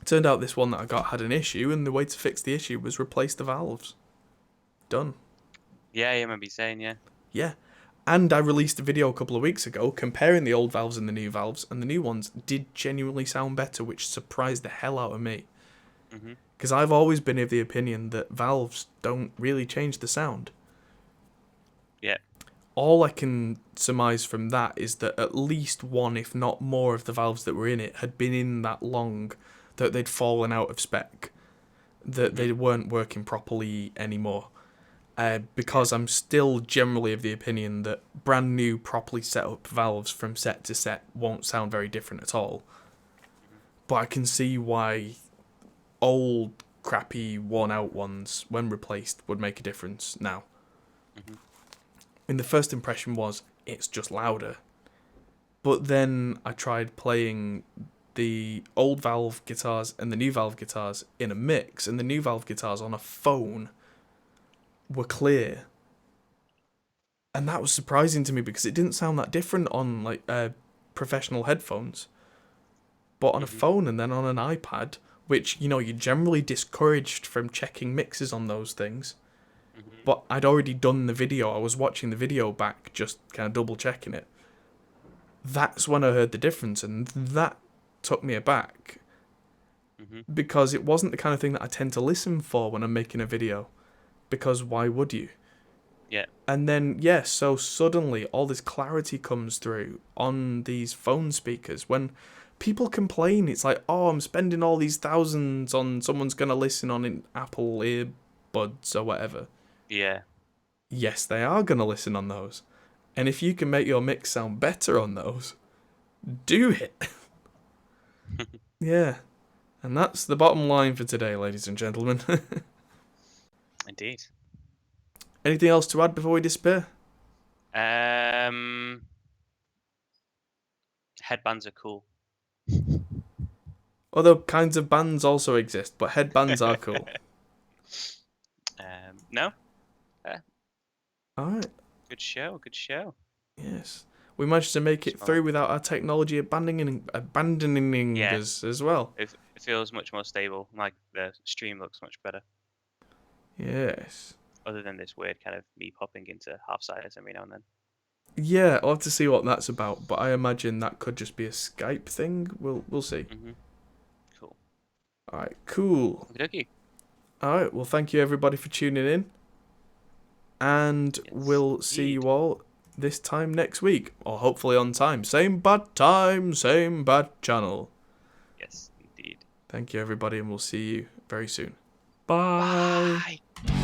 [SPEAKER 1] Turned out this one that I got had an issue, and the way to fix the issue was replace the valves. Done.
[SPEAKER 2] Yeah, I remember you saying, yeah.
[SPEAKER 1] Yeah. And I released a video a couple of weeks ago comparing the old valves and the new valves, and the new ones did genuinely sound better, which surprised the hell out of me. Because I've always been of the opinion that valves don't really change the sound.
[SPEAKER 2] Yeah.
[SPEAKER 1] All I can surmise from that is that at least one, if not more, of the valves that were in it had been in that long that they'd fallen out of spec, that they weren't working properly anymore. Because I'm still generally of the opinion that brand new, properly set up valves from set to set won't sound very different at all. But I can see why old, crappy, worn-out ones, when replaced, would make a difference now. And the first impression was, it's just louder. But then I tried playing the old valve guitars and the new valve guitars in a mix, and the new valve guitars on a phone were clear. And that was surprising to me because it didn't sound that different on like professional headphones. But on a phone and then on an iPad which, you know, you're generally discouraged from checking mixes on those things.
[SPEAKER 2] Hmm.
[SPEAKER 1] But I'd already done the video. I was watching the video back, just kind of double checking it. That's when I heard the difference, and that took me aback.
[SPEAKER 2] Hmm.
[SPEAKER 1] Because it wasn't the kind of thing that I tend to listen for when I'm making a video. Because why would you?
[SPEAKER 2] Yeah.
[SPEAKER 1] And then, yes, so suddenly all this clarity comes through on these phone speakers. When people complain, it's like, oh, I'm spending all these thousands on someone's going to listen on an Apple earbuds or whatever.
[SPEAKER 2] Yeah.
[SPEAKER 1] Yes, they are going to listen on those. And if you can make your mix sound better on those, do it. Yeah. And that's the bottom line for today, ladies and gentlemen.
[SPEAKER 2] Indeed.
[SPEAKER 1] Anything else to add before we disappear?
[SPEAKER 2] Headbands are cool.
[SPEAKER 1] Other kinds of bands also exist, but headbands are cool.
[SPEAKER 2] No.
[SPEAKER 1] Alright,
[SPEAKER 2] Good show. Good show.
[SPEAKER 1] yes. We managed to make it
[SPEAKER 2] Smart.
[SPEAKER 1] through without our technology abandoning
[SPEAKER 2] Yeah.
[SPEAKER 1] us as well.
[SPEAKER 2] It feels much more stable. Like the stream looks much better.
[SPEAKER 1] Yes.
[SPEAKER 2] Other than this weird kind of me popping into half sides every now and then.
[SPEAKER 1] Yeah, I'll have to see what that's about, but I imagine that could just be a Skype thing. We'll see.
[SPEAKER 2] Hmm. Cool.
[SPEAKER 1] Alright, cool.
[SPEAKER 2] Okey-dokey.
[SPEAKER 1] Alright, well thank you everybody for tuning in. And
[SPEAKER 2] Yes,
[SPEAKER 1] we'll see
[SPEAKER 2] indeed.
[SPEAKER 1] you all this time next week. Or hopefully on time. Same bad time, same bad channel.
[SPEAKER 2] Yes, indeed.
[SPEAKER 1] Thank you everybody, and we'll see you very soon. Bye.
[SPEAKER 2] Bye.